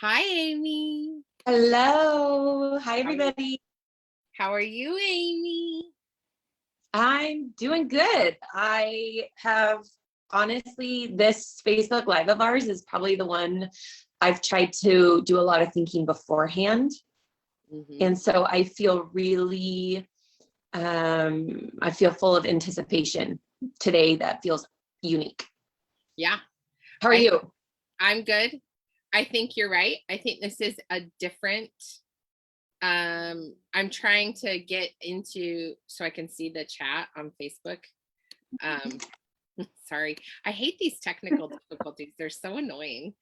Hi, Amy. Hello. Hi, How are, everybody. how are you, Amy? I'm doing good. I have, honestly, this Facebook Live of ours is probably the one I've tried to do a lot of thinking beforehand. And so I feel really, I feel full of anticipation today that feels unique. Yeah, How are you? I'm good. I think you're right. I think this is a different, I'm trying to get into, so I can see the chat on Facebook. Sorry, I hate these technical difficulties. They're so annoying.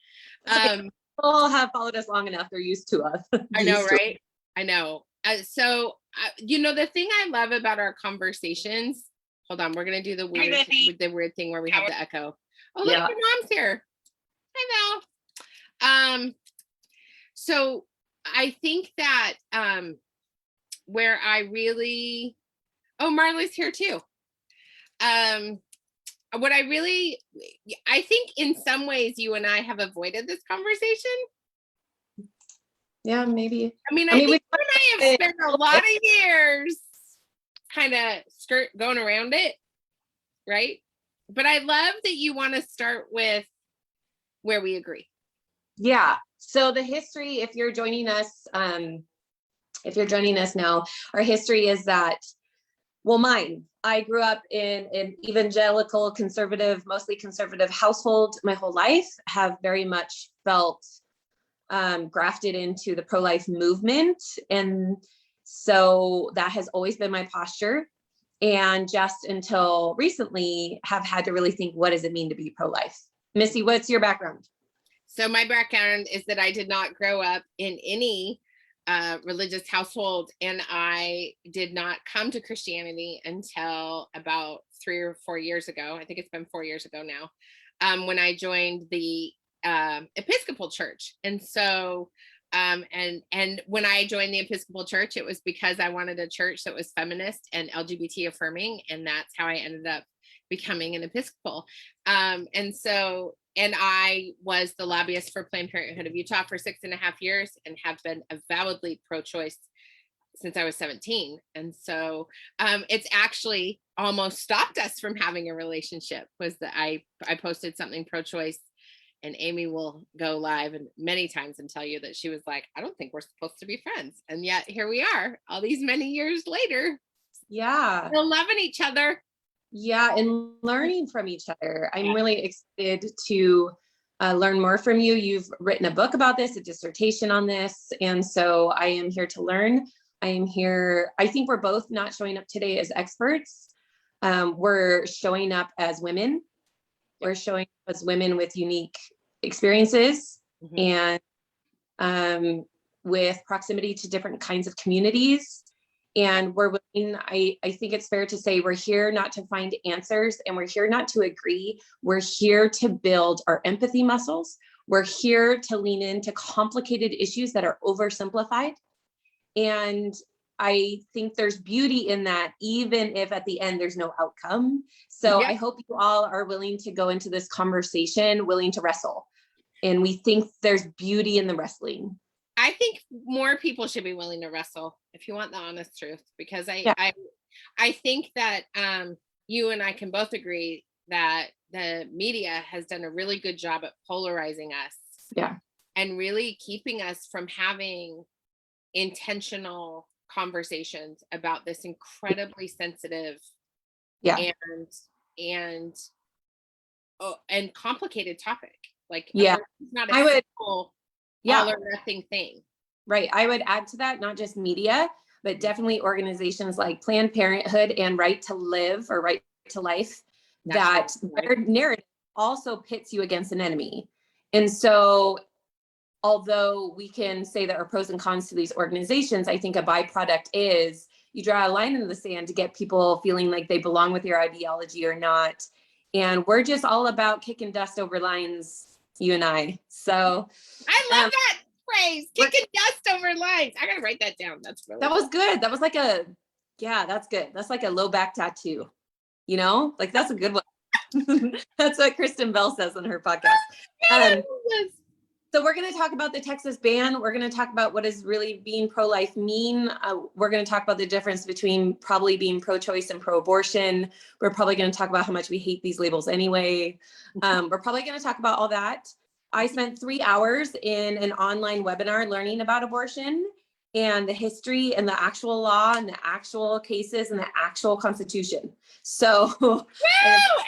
People have followed us long enough. They're used to us. I know, right? I know. The thing I love about our conversations, hold on, we're going to do the weird thing where we have the echo. Oh, look, your mom's here. Hi, Val. So I think that where I really, Marley's here too. I think in some ways you and I have avoided this conversation. Yeah, maybe. I think you and I have spent a lot of years kind of going around it, right? But I love that you want to start with where we agree. Yeah. So the history, if you're joining us now, our history is that, I grew up in an evangelical, conservative, mostly conservative household my whole life, have very much felt grafted into the pro-life movement. And so that has always been my posture. And just until recently have had to really think, what does it mean to be pro-life? Missy, what's your background? So my background is that I did not grow up in any religious household, and I did not come to Christianity until about 3 or 4 years ago. I think it's been 4 years ago now, when I joined the Episcopal Church. And so and when I joined the Episcopal Church, it was because I wanted a church that was feminist and LGBT affirming, and that's how I ended up becoming an Episcopal. And I was the lobbyist for Planned Parenthood of Utah for 6.5 years and have been avowedly pro-choice since I was 17. And so it's actually almost stopped us from having a relationship, was that I posted something pro-choice, and Amy will go live and many times and tell you that she was like, I don't think we're supposed to be friends. And yet here we are all these many years later. Yeah. Still loving each other. Yeah, and learning from each other. I'm really excited to learn more from you. You've written a book about this, a dissertation on this. And so I am here to learn. I am here. I think we're both not showing up today as experts. We're showing up as women. We're showing up as women with unique experiences and with proximity to different kinds of communities. And we're willing, I think it's fair to say we're here not to find answers, and we're here not to agree. We're here to build our empathy muscles. We're here to lean into complicated issues that are oversimplified. And I think there's beauty in that, even if at the end there's no outcome. So I hope you all are willing to go into this conversation, willing to wrestle. And we think there's beauty in the wrestling. I think more people should be willing to wrestle, if you want the honest truth, because I think that you and I can both agree that the media has done a really good job at polarizing us. Yeah. And really keeping us from having intentional conversations about this incredibly sensitive and complicated topic. Like, it's not a simple all or nothing thing. Right. I would add to that, not just media, but definitely organizations like Planned Parenthood and Right to Live or Right to Life, that their narrative also pits you against an enemy. And so although we can say there are pros and cons to these organizations, I think a byproduct is you draw a line in the sand to get people feeling like they belong with your ideology or not. And we're just all about kicking dust over lines, you and I. So I love that phrase, kicking dust over lines. I gotta write that down. That's really that was good. That was like that's good. That's like a low back tattoo, like that's a good one. That's what Kristen Bell says on her podcast. So we're going to talk about the Texas ban. We're going to talk about what does really being pro-life mean. We're going to talk about the difference between probably being pro-choice and pro-abortion. We're probably going to talk about how much we hate these labels anyway. We're probably going to talk about all that. I spent 3 hours in an online webinar learning about abortion and the history and the actual law and the actual cases and the actual Constitution. So Woo,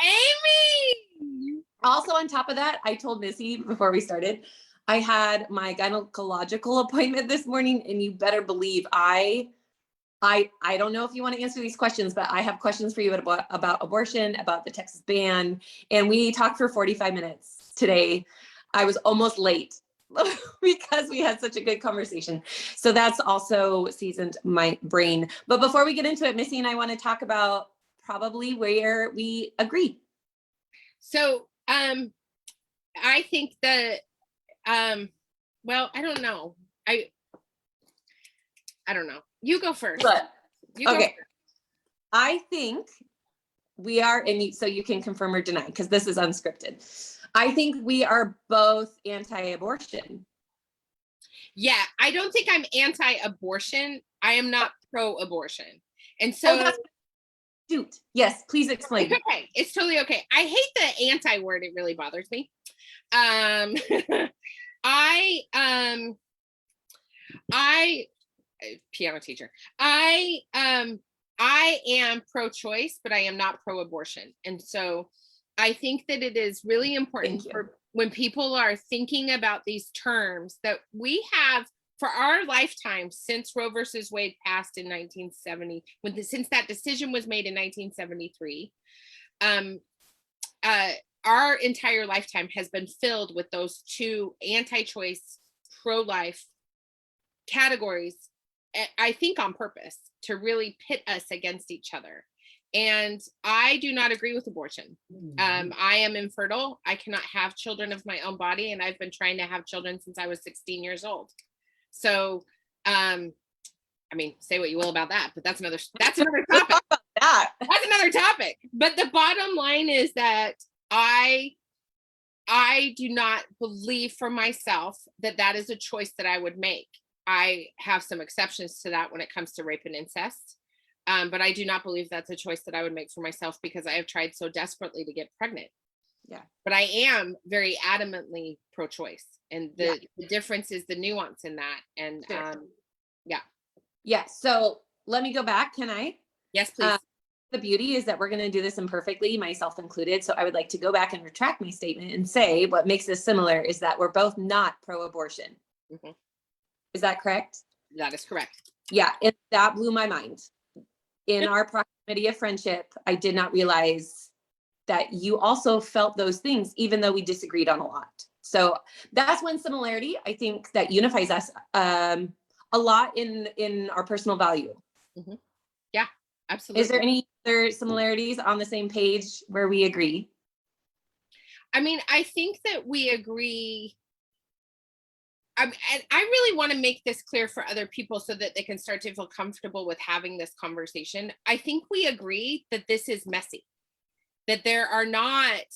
Amy! also on top of that, I told Missy before we started, I had my gynecological appointment this morning, and you better believe I don't know if you want to answer these questions, but I have questions for you about abortion, about the Texas ban, and we talked for 45 minutes today. I was almost late because we had such a good conversation. So that's also seasoned my brain. But before we get into it, Missy and I want to talk about probably where we agree. So I think that well, I don't know. I don't know. You go first. You go Okay. first. I think we are, and so you can confirm or deny because this is unscripted. I think we are both anti-abortion. Yeah, I don't think I'm anti-abortion. I am not pro-abortion. And so shoot. Yes, please explain. it's okay. It's totally okay. I hate the anti word. It really bothers me. I piano teacher. I am pro-choice, but I am not pro-abortion. And so I think that it is really important for when people are thinking about these terms that we have for our lifetime since Roe versus Wade passed in 1970, since that decision was made in 1973, our entire lifetime has been filled with those two anti-choice, pro-life categories, I think on purpose, to really pit us against each other. And I do not agree with abortion. I am infertile. I cannot have children of my own body, and I've been trying to have children since I was 16 years old. So, I mean, say what you will about that, but that's another topic. That's another topic. But the bottom line is that I do not believe for myself that that is a choice that I would make. I have some exceptions to that when it comes to rape and incest. But I do not believe that's a choice that I would make for myself because I have tried so desperately to get pregnant. Yeah. But I am very adamantly pro-choice. And the difference is the nuance in that. And sure. Yeah. Yeah. So let me go back. Can I? Yes, please. The beauty is that we're going to do this imperfectly, myself included. So I would like to go back and retract my statement and say what makes us similar is that we're both not pro-abortion. Mm-hmm. Is that correct? That is correct. Yeah. And that blew my mind. In our proximity of friendship, I did not realize that you also felt those things, even though we disagreed on a lot. So that's one similarity I think that unifies us a lot in our personal value. Mm-hmm. Yeah, absolutely. Is there any other similarities on the same page where we agree? I mean, I think that we agree. And I really want to make this clear for other people so that they can start to feel comfortable with having this conversation. I think we agree that this is messy, that there are not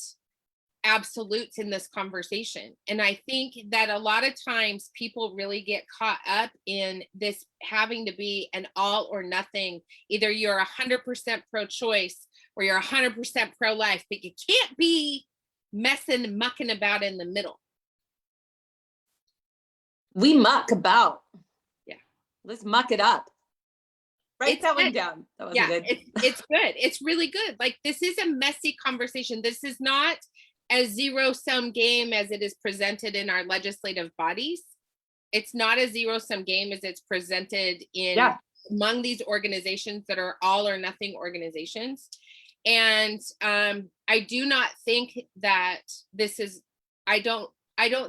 absolutes in this conversation. And I think that a lot of times people really get caught up in this having to be an all or nothing. Either you're 100% pro-choice or you're 100% pro-life, but you can't be mucking about in the middle. We muck about. Yeah. Let's muck it up. Write that one down. That was good. It's good. It's really good. Like, this is a messy conversation. This is not a zero-sum game as it is presented in our legislative bodies. It's not a zero-sum game as it's presented in among these organizations that are all or nothing organizations. And I do not think that this is, I don't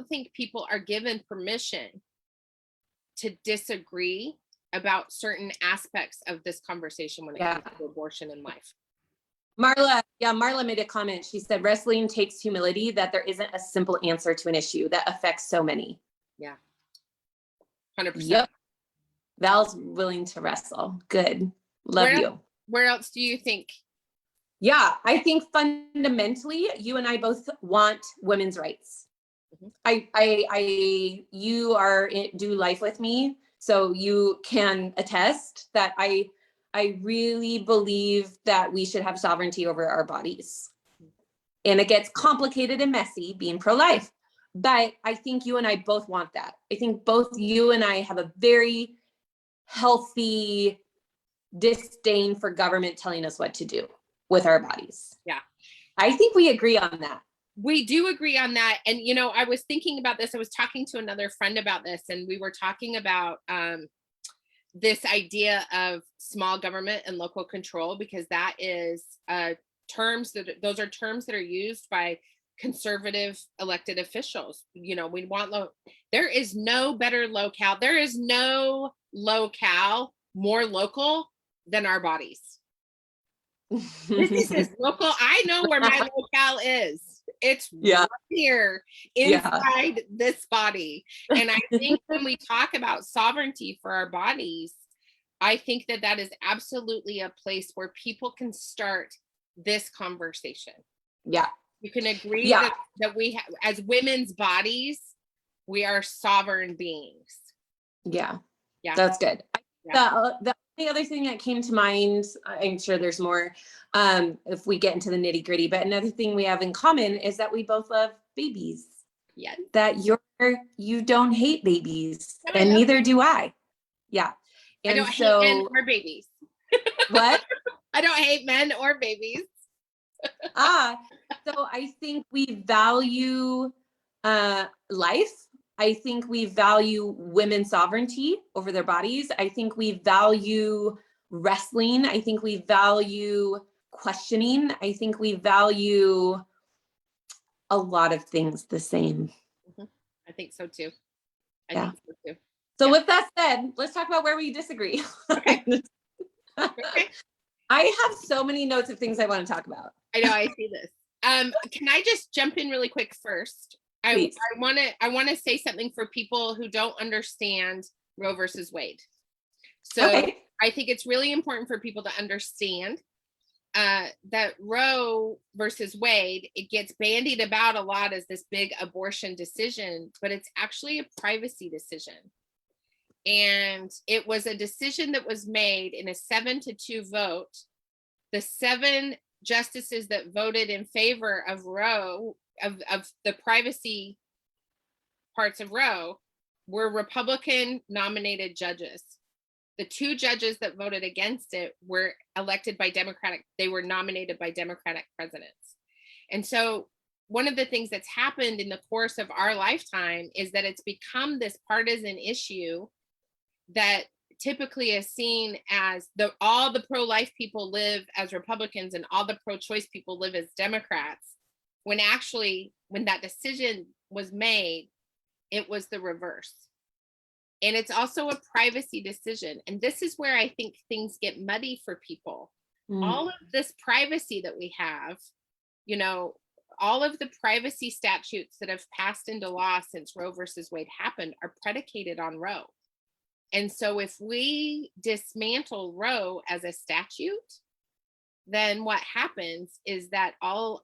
think people are given permission to disagree about certain aspects of this conversation when it comes to abortion and life. Marla made a comment. She said, wrestling takes humility, that there isn't a simple answer to an issue that affects so many. Yeah. 100%. Yep. Val's willing to wrestle. Good. Love you. Where else do you think? Yeah, I think fundamentally, you and I both want women's rights. You do life with me, so you can attest that I really believe that we should have sovereignty over our bodies. And it gets complicated and messy being pro-life, but I think you and I both want that. I think both you and I have a very healthy disdain for government telling us what to do with our bodies. Yeah. I think we agree on that. We do agree on that. And, you know, I was thinking about this. I was talking to another friend about this, and we were talking about this idea of small government and local control, because that is those are terms that are used by conservative elected officials. You know, we want there is no better locale. There is no locale more local than our bodies. This is local. I know where my locale is. It's right here inside this body. And I think when we talk about sovereignty for our bodies, I think that that is absolutely a place where people can start this conversation. Yeah. You can agree that we as women's bodies, we are sovereign beings. Yeah. Yeah. That's good. Yeah. The only other thing that came to mind, I'm sure there's more if we get into the nitty gritty, but another thing we have in common is that we both love babies. Yes. That you don't hate babies, and neither do I. Yeah. And I don't hate men or babies. What? I don't hate men or babies. So I think we value life. I think we value women's sovereignty over their bodies. I think we value wrestling. I think we value questioning. I think we value a lot of things the same. I think so too. So with that said, let's talk about where we disagree. Okay. I have so many notes of things I want to talk about. I know, I see this. Can I just jump in really quick first? I want to say something for people who don't understand Roe versus Wade. So I think it's really important for people to understand that Roe versus Wade, it gets bandied about a lot as this big abortion decision, but it's actually a privacy decision. And it was a decision that was made in a 7-2 vote. The 7 justices that voted in favor of Roe, of the privacy parts of Roe, were Republican nominated judges. The 2 judges that voted against it were elected by they were nominated by Democratic presidents. And so one of the things that's happened in the course of our lifetime is that it's become this partisan issue that typically is seen as all the pro-life people live as Republicans and all the pro-choice people live as Democrats, when actually, when that decision was made, it was the reverse. And it's also a privacy decision. And this is where I think things get muddy for people. All of this privacy that we have, you know, all of the privacy statutes that have passed into law since Roe versus Wade happened are predicated on Roe. And so if we dismantle Roe as a statute, then what happens is that all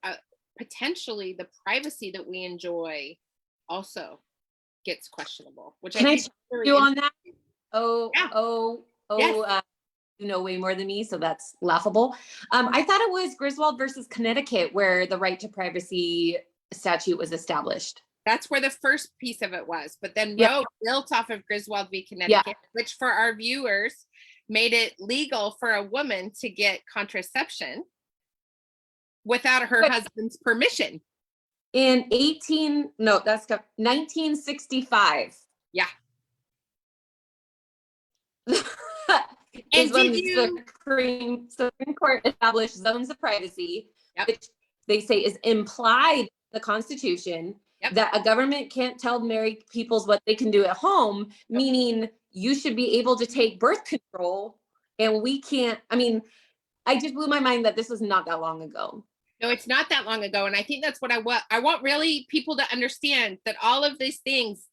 potentially the privacy that we enjoy also gets questionable. Which can I challenge you on that? Yes. You know way more than me, so that's laughable. I thought it was Griswold versus Connecticut where the right to privacy statute was established. That's where the first piece of it was. But then Roe built off of Griswold v. Connecticut, which for our viewers made it legal for a woman to get contraception without her husband's permission. In 1965. Yeah. Is when the Supreme Court established zones of privacy, which they say is implied in the Constitution. That a government can't tell married peoples what they can do at home, meaning you should be able to take birth control and we can't. I mean, I just blew my mind that this was not that long ago. No, it's not that long ago. And I think that's what I want really people to understand, that all of these things,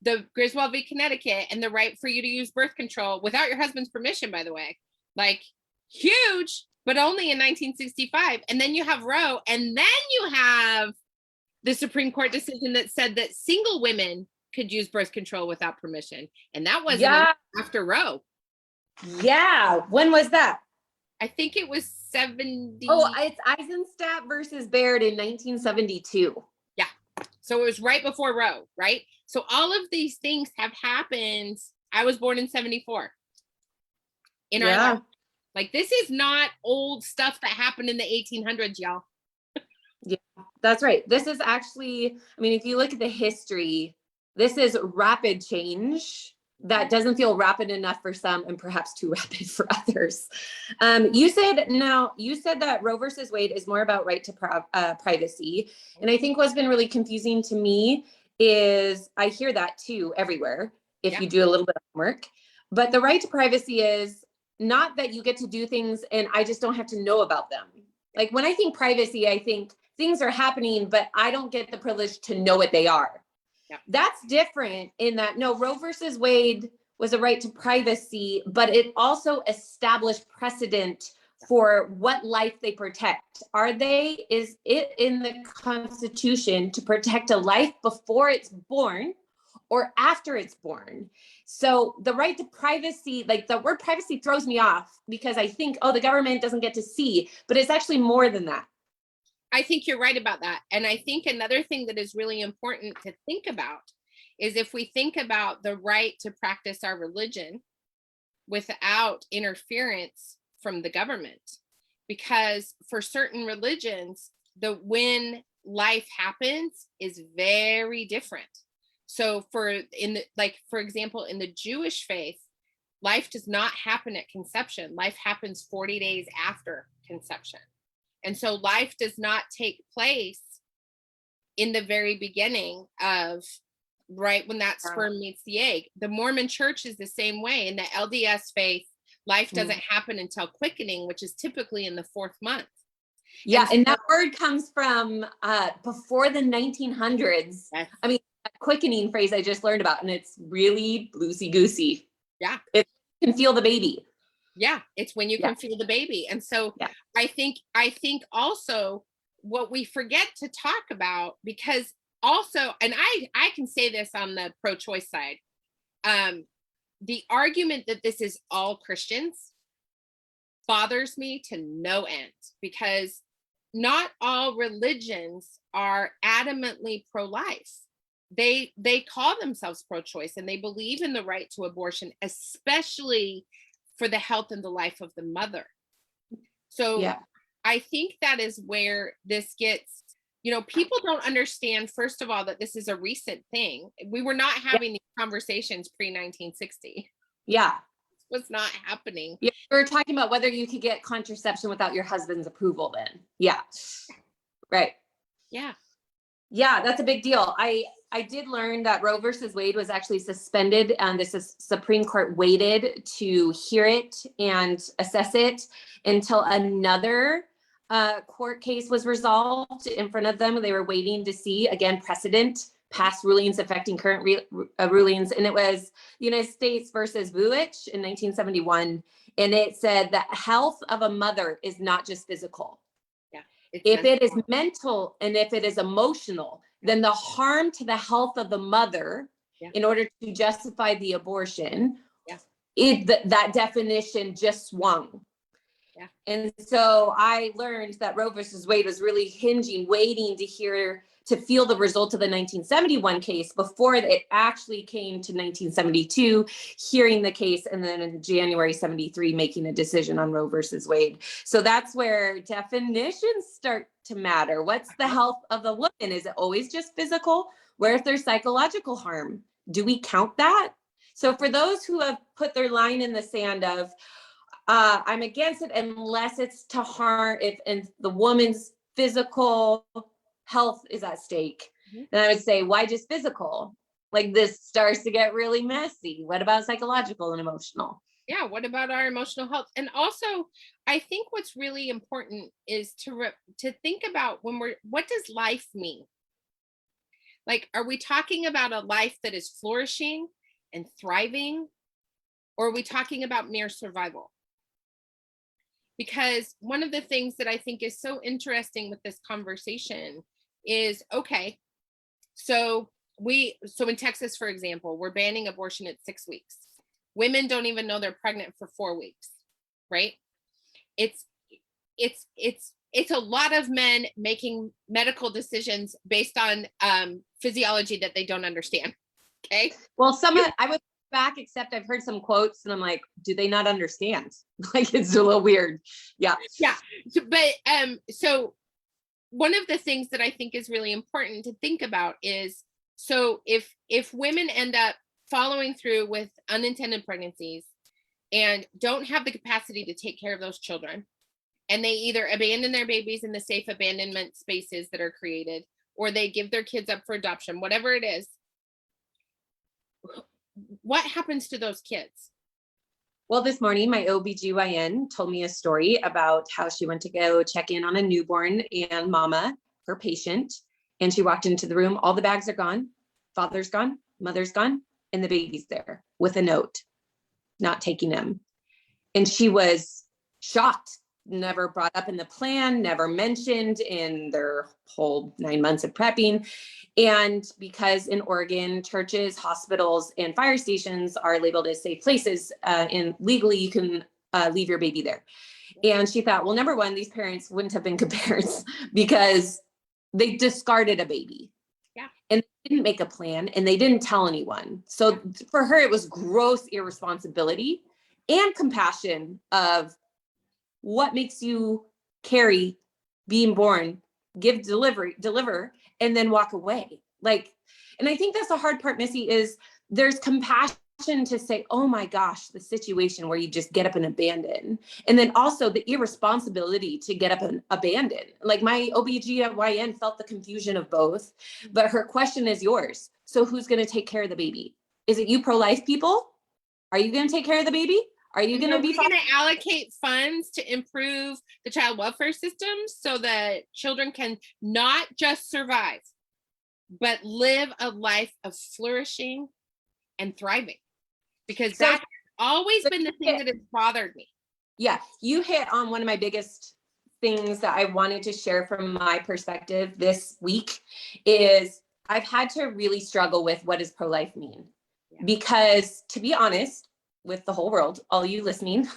the Griswold v. Connecticut and the right for you to use birth control without your husband's permission, by the way, like huge, but only in 1965. And then you have Roe, and then you have the Supreme Court decision that said that single women could use birth control without permission. And that wasn't after Roe. Yeah. When was that? I think it was 70. Oh, it's Eisenstadt versus Baird in 1972. Yeah. So it was right before Roe, right? So all of these things have happened. I was born in 74. In our life. Like, this is not old stuff that happened in the 1800s, y'all. Yeah, that's right. This is actually, I mean, if you look at the history, this is rapid change that doesn't feel rapid enough for some and perhaps too rapid for others. You said that Roe versus Wade is more about right to privacy. And I think what's been really confusing to me is I hear that too everywhere if you do a little bit of homework. But the right to privacy is not that you get to do things and I just don't have to know about them. Like, when I think privacy, I think things are happening, but I don't get the privilege to know what they are. Yep. That's different in that, no, Roe versus Wade was a right to privacy, but it also established precedent for what life they protect. Is it in the Constitution to protect a life before it's born or after it's born? So the right to privacy, like, the word privacy throws me off because I think, oh, the government doesn't get to see, but it's actually more than that. I think you're right about that. And I think another thing that is really important to think about is if we think about the right to practice our religion without interference from the government, because for certain religions, when life happens is very different. So for example, in the Jewish faith, life does not happen at conception. Life happens 40 days after conception. And so life does not take place in the very beginning of, right when that sperm meets the egg. The Mormon church is the same way. In the LDS faith, life doesn't happen until quickening, which is typically in the 4th month. Yeah, and that word comes from before the 1900s. Yes. I mean, a quickening phrase I just learned about, and it's really loosey-goosey. Yeah. It can feel the baby. Yeah, it's when you can feel the baby. And so I think also what we forget to talk about, because also, and I can say this on the pro-choice side, the argument that this is all Christians bothers me to no end, because not all religions are adamantly pro-life. They call themselves pro-choice and they believe in the right to abortion, especially for the health and the life of the mother. So I think that is where this gets, people don't understand, first of all, that this is a recent thing. We were not having these conversations pre-1960. Yeah. It was not happening. Yeah, we were talking about whether you could get contraception without your husband's approval then. Yeah. Right. Yeah. Yeah, that's a big deal. I did learn that Roe versus Wade was actually suspended, and this Supreme Court waited to hear it and assess it until another court case was resolved in front of them. They were waiting to see, again, precedent, past rulings affecting current rulings. And it was the United States versus Vuitch in 1971. And it said that health of a mother is not just physical. If it is mental and if it is emotional, then the harm to the health of the mother in order to justify the abortion, that definition just swung. And so I learned that Roe versus Wade was really waiting to feel the result of the 1971 case before it actually came to 1972, hearing the case, and then in January 73, making a decision on Roe versus Wade. So that's where definitions start to matter. What's the health of the woman? Is it always just physical? Where if there's psychological harm? Do we count that? So for those who have put their line in the sand of, I'm against it unless it's to harm, if the woman's physical health is at stake, then I would say, why just physical? Like, this starts to get really messy. What about psychological and emotional? Yeah, what about our emotional health? And also, I think what's really important is to think about what does life mean? Like, are we talking about a life that is flourishing and thriving, or are we talking about mere survival? Because one of the things that I think is so interesting with this conversation is, okay, so in Texas, for example, we're banning abortion at 6 weeks. Women don't even know they're pregnant for 4 weeks, right? It's a lot of men making medical decisions based on physiology that they don't understand. Okay. Well, I would back, except I've heard some quotes and I'm like, do they not understand? Like, it's a little weird. Yeah. Yeah. So one of the things that I think is really important to think about is, so if women end up following through with unintended pregnancies and don't have the capacity to take care of those children, and they either abandon their babies in the safe abandonment spaces that are created, or they give their kids up for adoption, whatever it is, what happens to those kids? Well, this morning, my OBGYN told me a story about how she went to go check in on a newborn and mama, her patient, and she walked into the room. All the bags are gone. Father's gone, mother's gone, and the baby's there with a note, not taking him. And she was shocked, never brought up in the plan, never mentioned in their whole 9 months of prepping. And because in Oregon, churches, hospitals, and fire stations are labeled as safe places, and legally you can leave your baby there. And she thought, well, number one, these parents wouldn't have been good parents because they discarded a baby. Yeah. And they didn't make a plan and they didn't tell anyone. So for her, it was gross irresponsibility and compassion of what makes you carry being born, deliver, and then walk away. Like, and I think that's the hard part, Missy, is there's compassion to say, oh my gosh, the situation where you just get up and abandon. And then also the irresponsibility to get up and abandon. Like my OBGYN felt the confusion of both, but her question is yours. So who's going to take care of the baby? Is it you pro-life people? Are you going to take care of the baby? Are you going to be going to allocate funds to improve the child welfare system so that children can not just survive, but live a life of flourishing and thriving? Because that's always been the thing that has bothered me. Yeah, you hit on one of my biggest things that I wanted to share from my perspective this week is I've had to really struggle with what does pro-life mean? Yeah. Because to be honest, with the whole world, all you listening,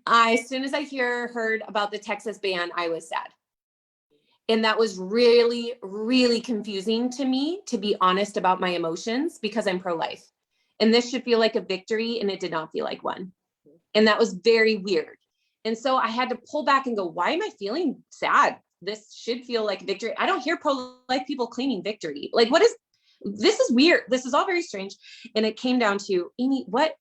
as soon as I heard about the Texas ban, I was sad. And that was really, really confusing to me, to be honest about my emotions, because I'm pro-life. And this should feel like a victory, and it did not feel like one. And that was very weird. And so I had to pull back and go, why am I feeling sad? This should feel like victory. I don't hear pro-life people claiming victory. Like, this is weird. This is all very strange. And it came down to, Amy, what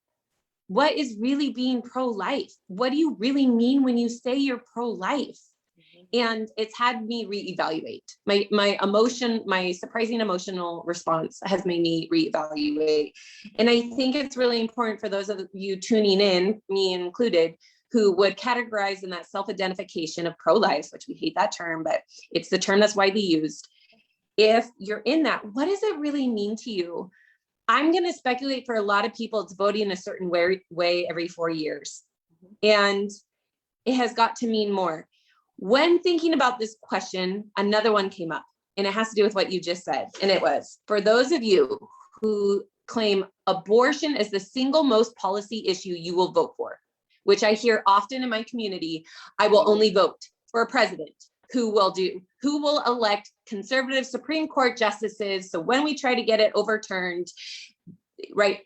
is really being pro-life? What do you really mean when you say you're pro-life? And it's had me reevaluate my surprising emotional response has made me reevaluate. And I think it's really important for those of you tuning in, me included, who would categorize in that self-identification of pro-life, which we hate that term, but it's the term that's widely used. If you're in that, what does it really mean to you? I'm going to speculate for a lot of people, it's voting a certain way every 4 years. And it has got to mean more. When thinking about this question, another one came up, and it has to do with what you just said. And it was, for those of you who claim abortion is the single most policy issue you will vote for, which I hear often in my community, I will only vote for a president who will elect conservative Supreme Court justices. So when we try to get it overturned, right?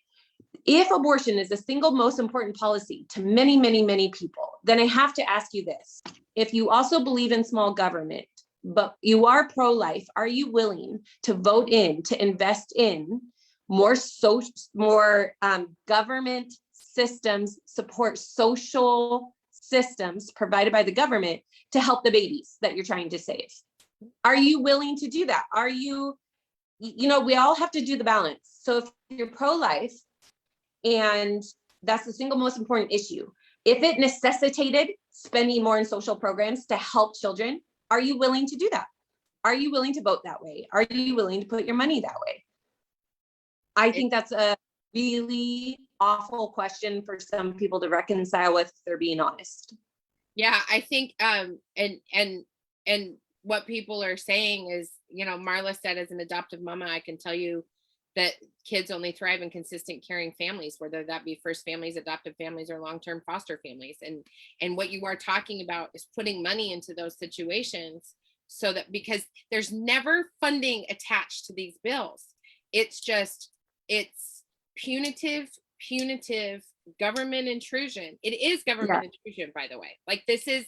If abortion is the single most important policy to many, many, many people, then I have to ask you this. If you also believe in small government, but you are pro-life, are you willing to vote in, to invest in more government systems, support social systems provided by the government to help the babies that you're trying to save? Are you willing to do that? Are you, we all have to do the balance. So if you're pro-life, and that's the single most important issue, if it necessitated spending more in social programs to help children, are you willing to do that? Are you willing to vote that way? Are you willing to put your money that way? I think that's a really awful question for some people to reconcile with, if they're being honest. Yeah, I think and what people are saying is, Marla said, as an adoptive mama, I can tell you that kids only thrive in consistent caring families, whether that be first families, adoptive families, or long-term foster families. And what you are talking about is putting money into those situations, so that, because there's never funding attached to these bills. It's punitive government intrusion. It is government intrusion, by the way. Like, this is,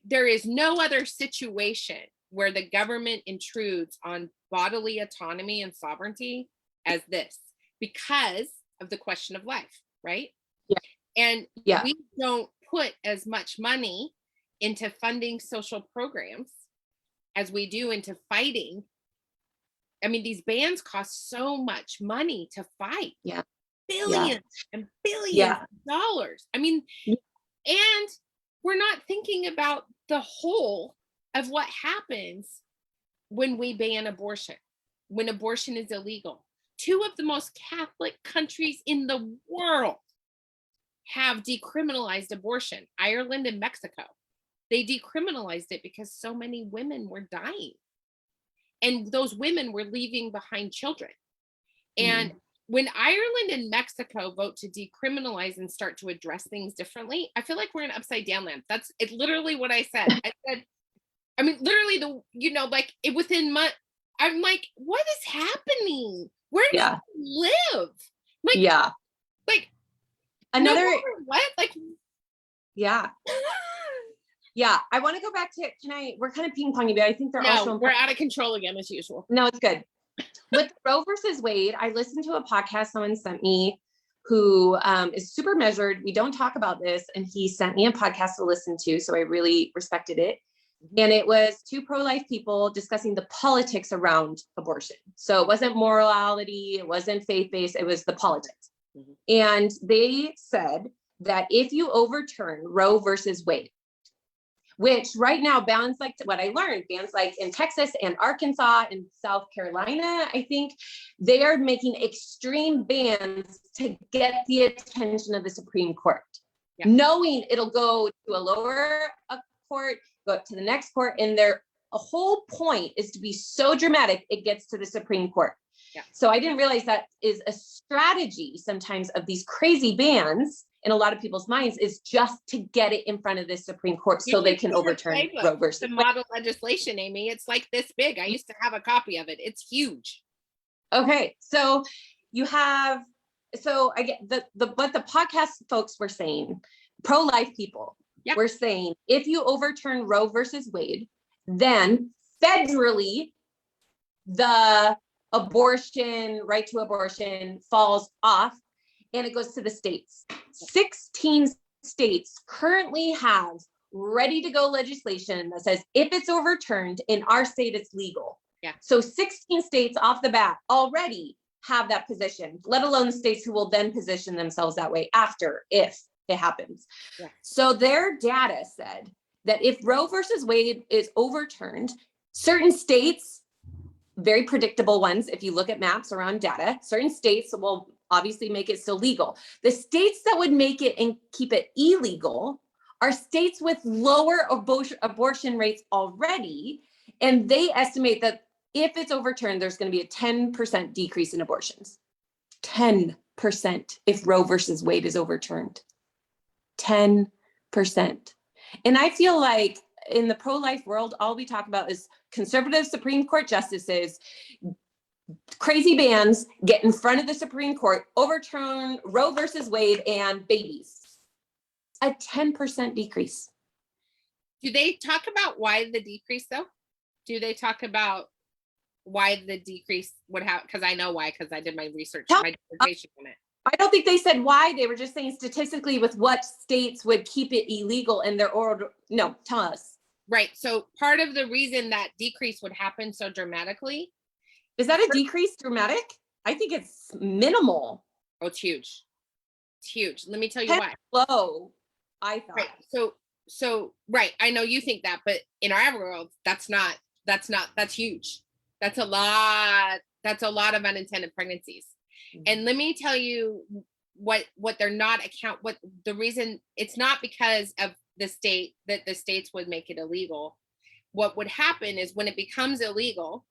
there is no other situation where the government intrudes on bodily autonomy and sovereignty as this, because of the question of life, right? Yeah. And we don't put as much money into funding social programs as we do into fighting. I mean, these bans cost so much money to fight. Yeah. Billions and billions of dollars. I mean, and we're not thinking about the whole of what happens when we ban abortion, when abortion is illegal. Two of the most Catholic countries in the world have decriminalized abortion, Ireland and Mexico. They decriminalized it because so many women were dying. And those women were leaving behind children. And when Ireland and Mexico vote to decriminalize and start to address things differently, I feel like we're in upside down land. That's literally what I said. I said, I mean, literally like within months, I'm like, what is happening? Where do you live? Like, like another, no what? Like, I want to go back to, we're kind of ping ponging, but I think they're also we're out of control again, as usual. No, it's good. With Roe versus Wade, I listened to a podcast someone sent me who is super measured. We don't talk about this. And he sent me a podcast to listen to. So I really respected it. And it was two pro-life people discussing the politics around abortion. So it wasn't morality, it wasn't faith-based, it was the politics. And they said that if you overturn Roe versus Wade, which right now bans, like what I learned, bans like in Texas and Arkansas and South Carolina, I think they are making extreme bans to get the attention of the Supreme Court, knowing it'll go to a lower court, go up to the next court, and their whole point is to be so dramatic it gets to the Supreme Court. So I didn't realize that is a strategy sometimes of these crazy bans in a lot of people's minds, is just to get it in front of the Supreme Court so they can overturn Roe versus the model legislation, Amy. It's like this big. I used to have a copy of it. It's huge. Okay, so you have, so I get what the podcast folks were saying, pro-life people were saying, if you overturn Roe versus Wade, then federally the right to abortion falls off and it goes to the states. 16 states currently have ready to go legislation that says if it's overturned in our state, it's legal. So 16 states off the bat already have that position, let alone the states who will then position themselves that way after, if it happens. So their data said that if Roe versus Wade is overturned, certain states, very predictable ones, if you look at maps around data, certain states will obviously make it still legal. The states that would make it and keep it illegal are states with lower abortion rates already. And they estimate that if it's overturned, there's going to be a 10% decrease in abortions. 10% if Roe versus Wade is overturned. 10%. And I feel like in the pro-life world, all we talk about is conservative Supreme Court justices, crazy bans, get in front of the Supreme Court, overturn Roe versus Wade, and babies. A 10% decrease. Do they talk about why the decrease, though? Do they talk about why the decrease would happen? Because I know why, because I did my research, my dissertation on it. I don't think they said why. They were just saying statistically with what states would keep it illegal in their order. No, tell us. Right. So part of the reason that decrease would happen so dramatically. Is that a decrease dramatic? I think it's minimal. Oh, it's huge. It's huge. Let me tell you why. Low, I thought. Right. So right. I know you think that, but in our world, that's huge. That's a lot of unintended pregnancies. And let me tell you what they're not what the reason, it's not because of the state that the states would make it illegal. what would happen is when it becomes illegal,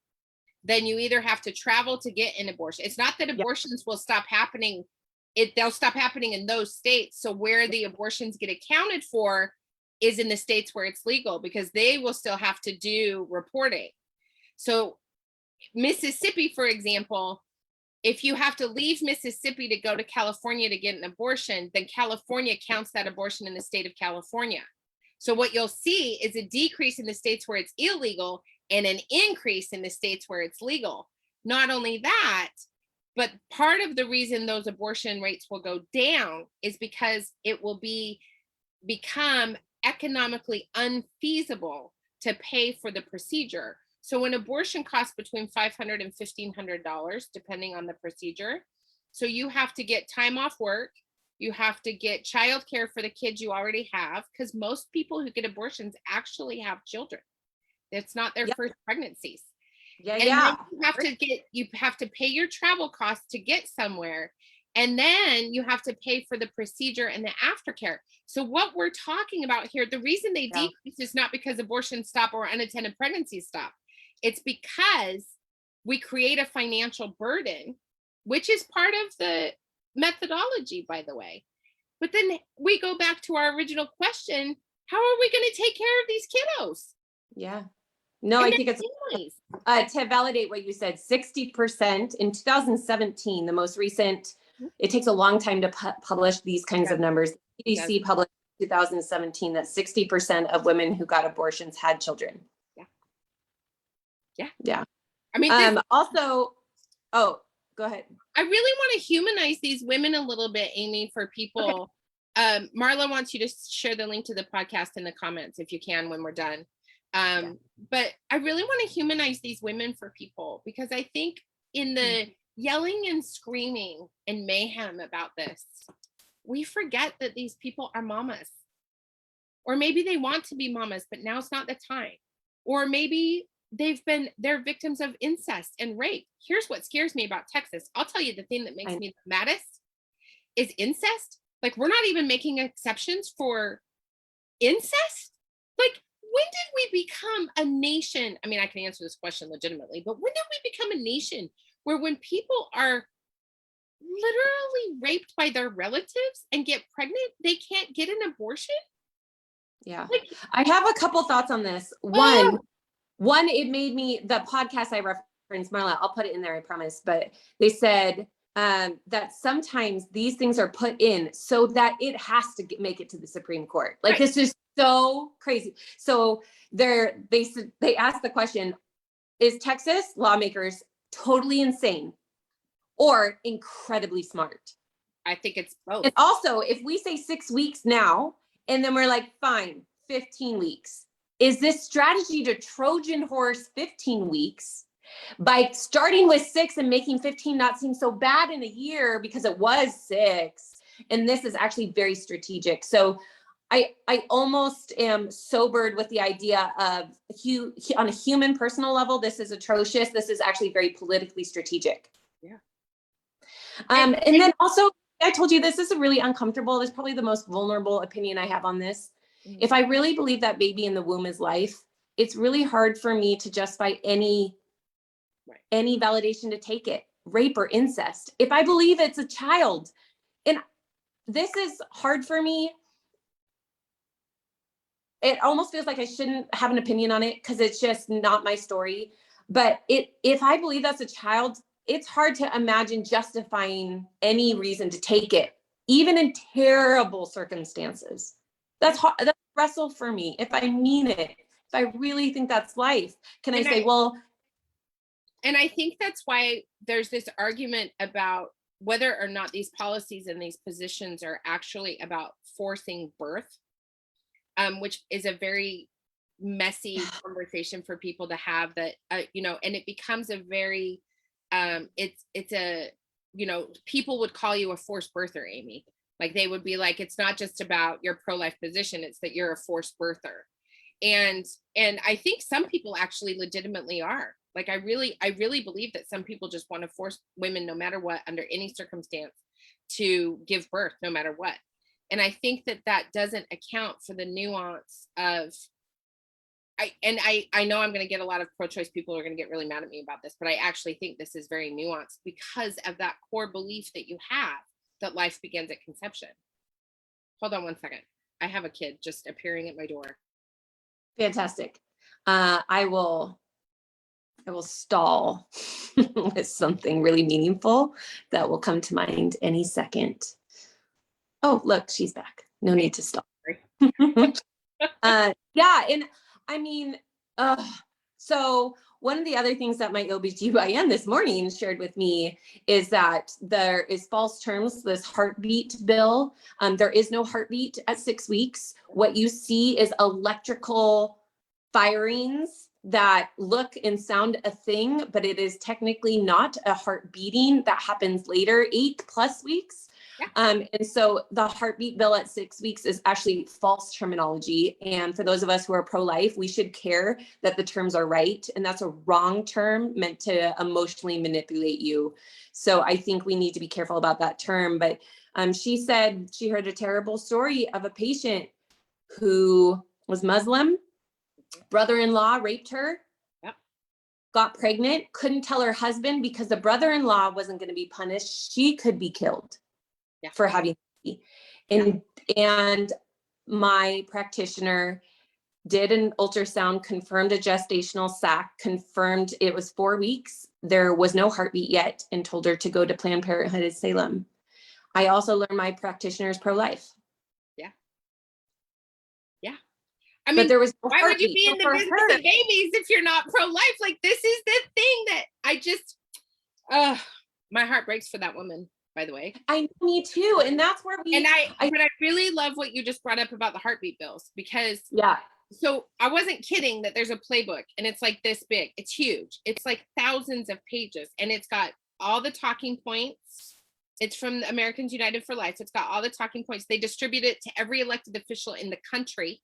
then you either have to travel to get an abortion. It's not that abortions will stop happening. They'll stop happening in those states. So where the abortions get accounted for is in the states where it's legal, because they will still have to do reporting. So Mississippi, for example, if you have to leave Mississippi to go to California to get an abortion, then California counts that abortion in the state of California. So what you'll see is a decrease in the states where it's illegal and an increase in the states where it's legal. Not only that, but part of the reason those abortion rates will go down is because it will become economically unfeasible to pay for the procedure. So an abortion costs between $500 and $1,500, depending on the procedure. So you have to get time off work. You have to get childcare for the kids you already have, because most people who get abortions actually have children. It's not their first pregnancies. And then you have to pay your travel costs to get somewhere. And then you have to pay for the procedure and the aftercare. So what we're talking about here, the reason they decrease is not because abortions stop or unattended pregnancies stop. It's because we create a financial burden, which is part of the methodology, by the way. But then we go back to our original question: how are we going to take care of these kiddos? Yeah. No, I think it's to validate what you said, 60% in 2017, the most recent. It takes a long time to publish these kinds of numbers. The CDC published in 2017 that 60% of women who got abortions had children. Yeah. I mean, also, oh, go ahead. I really want to humanize these women a little bit, Amy, for people. Okay. Marla wants you to share the link to the podcast in the comments if you can when we're done. But I really want to humanize these women for people, because I think in the yelling and screaming and mayhem about this, we forget that these people are mamas. Or maybe they want to be mamas, but now's not the time. Or maybe they're victims of incest and rape. Here's what scares me about Texas. I'll tell you the thing that makes me the maddest is incest. Like, we're not even making exceptions for incest. Like, when did we become a nation? I mean, I can answer this question legitimately, but when did we become a nation where when people are literally raped by their relatives and get pregnant, they can't get an abortion? Yeah. Like, I have a couple thoughts on this. One, it made me, the podcast I referenced, Marla, I'll put it in there, I promise, but they said that sometimes these things are put in so that it has to make it to the Supreme Court. Like, this is so crazy. So they asked the question, is Texas lawmakers totally insane or incredibly smart? I think it's both. And also, if we say 6 weeks now, and then we're like, fine, 15 weeks. Is this strategy to Trojan horse 15 weeks by starting with 6 and making 15 not seem so bad in a year because it was 6? And this is actually very strategic. So I almost am sobered with the idea of on a human personal level, this is atrocious. This is actually very politically strategic. Yeah. And then also, I told you this is really uncomfortable. This is probably the most vulnerable opinion I have on this. If I really believe that baby in the womb is life, it's really hard for me to justify any validation to take it, rape or incest. If I believe it's a child, and this is hard for me. It almost feels like I shouldn't have an opinion on it because it's just not my story. But if I believe that's a child, it's hard to imagine justifying any reason to take it, even in terrible circumstances. That's hard. That's a wrestle for me. If I mean it, if I really think that's life, can I say, well? And I think that's why there's this argument about whether or not these policies and these positions are actually about forcing birth, which is a very messy conversation for people to have, that, and it becomes a very, it's a, people would call you a forced birther, Amy. Like, they would be like, it's not just about your pro-life position, it's that you're a forced birther. And I think some people actually legitimately are. Like, I really believe that some people just want to force women, no matter what, under any circumstance, to give birth, no matter what. And I think that doesn't account for the nuance of, I know I'm going to get a lot of pro-choice people who are going to get really mad at me about this, but I actually think this is very nuanced because of that core belief that you have that life begins at conception. Hold on one second. I have a kid just appearing at my door. Fantastic. I will stall with something really meaningful that will come to mind any second. Oh, look, she's back. No need to stall. Yeah, and I mean, so one of the other things that my OBGYN this morning shared with me is that there is false terms, this heartbeat bill. There is no heartbeat at 6 weeks. What you see is electrical firings that look and sound a thing, but it is technically not a heart beating. That happens later, 8+ weeks. Yeah. And so the heartbeat bill at 6 weeks is actually false terminology. And for those of us who are pro-life, we should care that the terms are right. And that's a wrong term meant to emotionally manipulate you. So I think we need to be careful about that term. But she said she heard a terrible story of a patient who was Muslim, brother-in-law raped her, got pregnant, couldn't tell her husband because the brother-in-law wasn't going to be punished. She could be killed. For having, and my practitioner did an ultrasound, confirmed a gestational sac, confirmed it was 4 weeks. There was no heartbeat yet, and told her to go to Planned Parenthood in Salem. I also learned my practitioner is pro-life. Yeah. I mean, but there was no why would you be in the business her. of babies if you're not pro-life? Like, this is the thing that I just, my heart breaks for that woman. By the way, me too, and that's where we. But I really love what you just brought up about the heartbeat bills, because so I wasn't kidding that there's a playbook and it's like this big. It's huge. It's like thousands of pages, and it's got all the talking points. It's from the Americans United for Life. It's got all the talking points. They distribute it to every elected official in the country.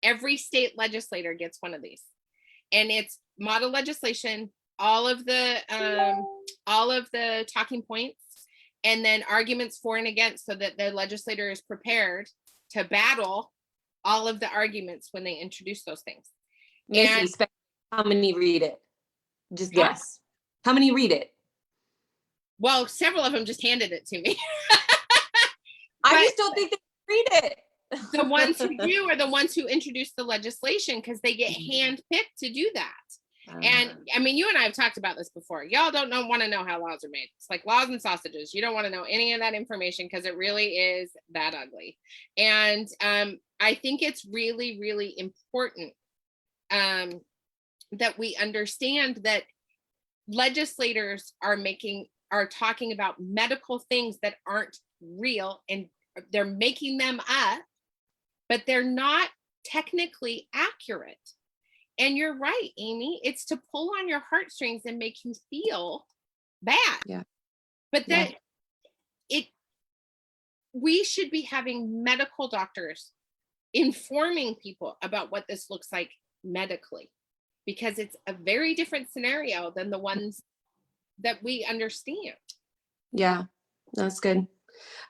Every state legislator gets one of these, and it's model legislation. All of the talking points. And then arguments for and against, so that the legislator is prepared to battle all of the arguments when they introduce those things. And how many read it? Just guess. How many read it? Well, several of them just handed it to me. I just don't think they read it. The ones who do are the ones who introduce the legislation, because they get handpicked to do that. And I mean, you and I have talked about this before. Y'all don't want to know how laws are made. It's like laws and sausages. You don't want to know any of that information, because it really is that ugly. And I think it's really, really important that we understand that legislators are talking about medical things that aren't real, and they're making them up, but they're not technically accurate. And you're right, Amy, it's to pull on your heartstrings and make you feel bad. But that we should be having medical doctors informing people about what this looks like medically, because it's a very different scenario than the ones that we understand. Yeah, that's good.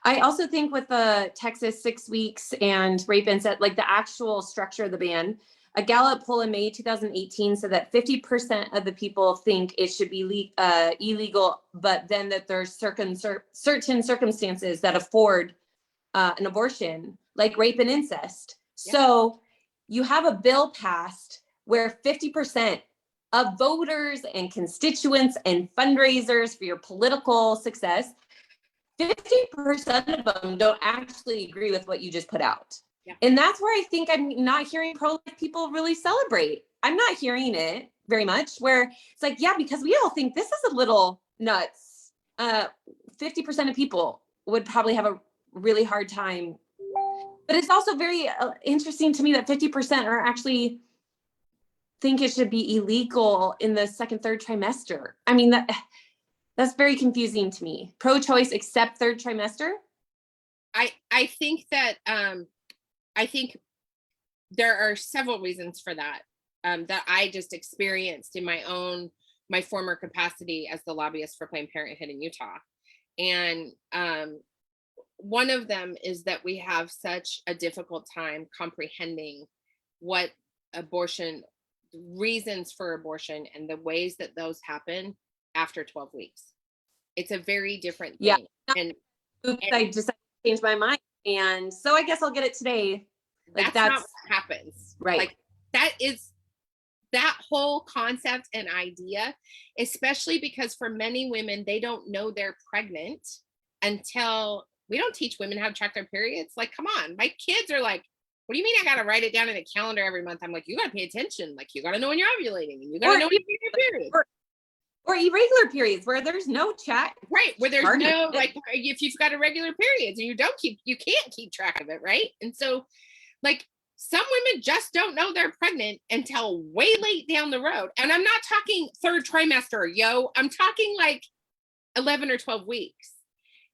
I also think with the Texas 6 weeks and rape incest, like the actual structure of the ban, a Gallup poll in May 2018 said that 50% of the people think it should be illegal, but then that there's certain circumstances that afford an abortion, like rape and incest. So you have a bill passed where 50% of voters and constituents and fundraisers for your political success, 50% of them don't actually agree with what you just put out. And that's where I think I'm not hearing pro-life people really celebrate. I'm not hearing it very much, where it's like, because we all think this is a little nuts. 50% of people would probably have a really hard time. But it's also very interesting to me that 50% are actually think it should be illegal in the second, third trimester. I mean, that's very confusing to me. Pro-choice except third trimester? I think that I think there are several reasons for that, that I just experienced in my former capacity as the lobbyist for Planned Parenthood in Utah. And one of them is that we have such a difficult time comprehending what abortion, reasons for abortion, and the ways that those happen after 12 weeks. It's a very different Yeah. thing. And Oops, I decided to change my mind. And so I guess I'll get it today. Like that's not that's what happens. right. Like that whole concept and idea, especially because for many women, they don't know they're pregnant until we don't teach women how to track their periods. Like, come on, my kids are like, what do you mean I got to write it down in a calendar every month? I'm like, you got to pay attention. Like, you got to know when you're ovulating, and you got to know when you're getting your period. Or irregular periods where there's no check. Right. Where there's no, like, if you've got irregular periods and you can't keep track of it. Right. And so, like, some women just don't know they're pregnant until way late down the road. And I'm not talking third trimester, I'm talking like 11 or 12 weeks.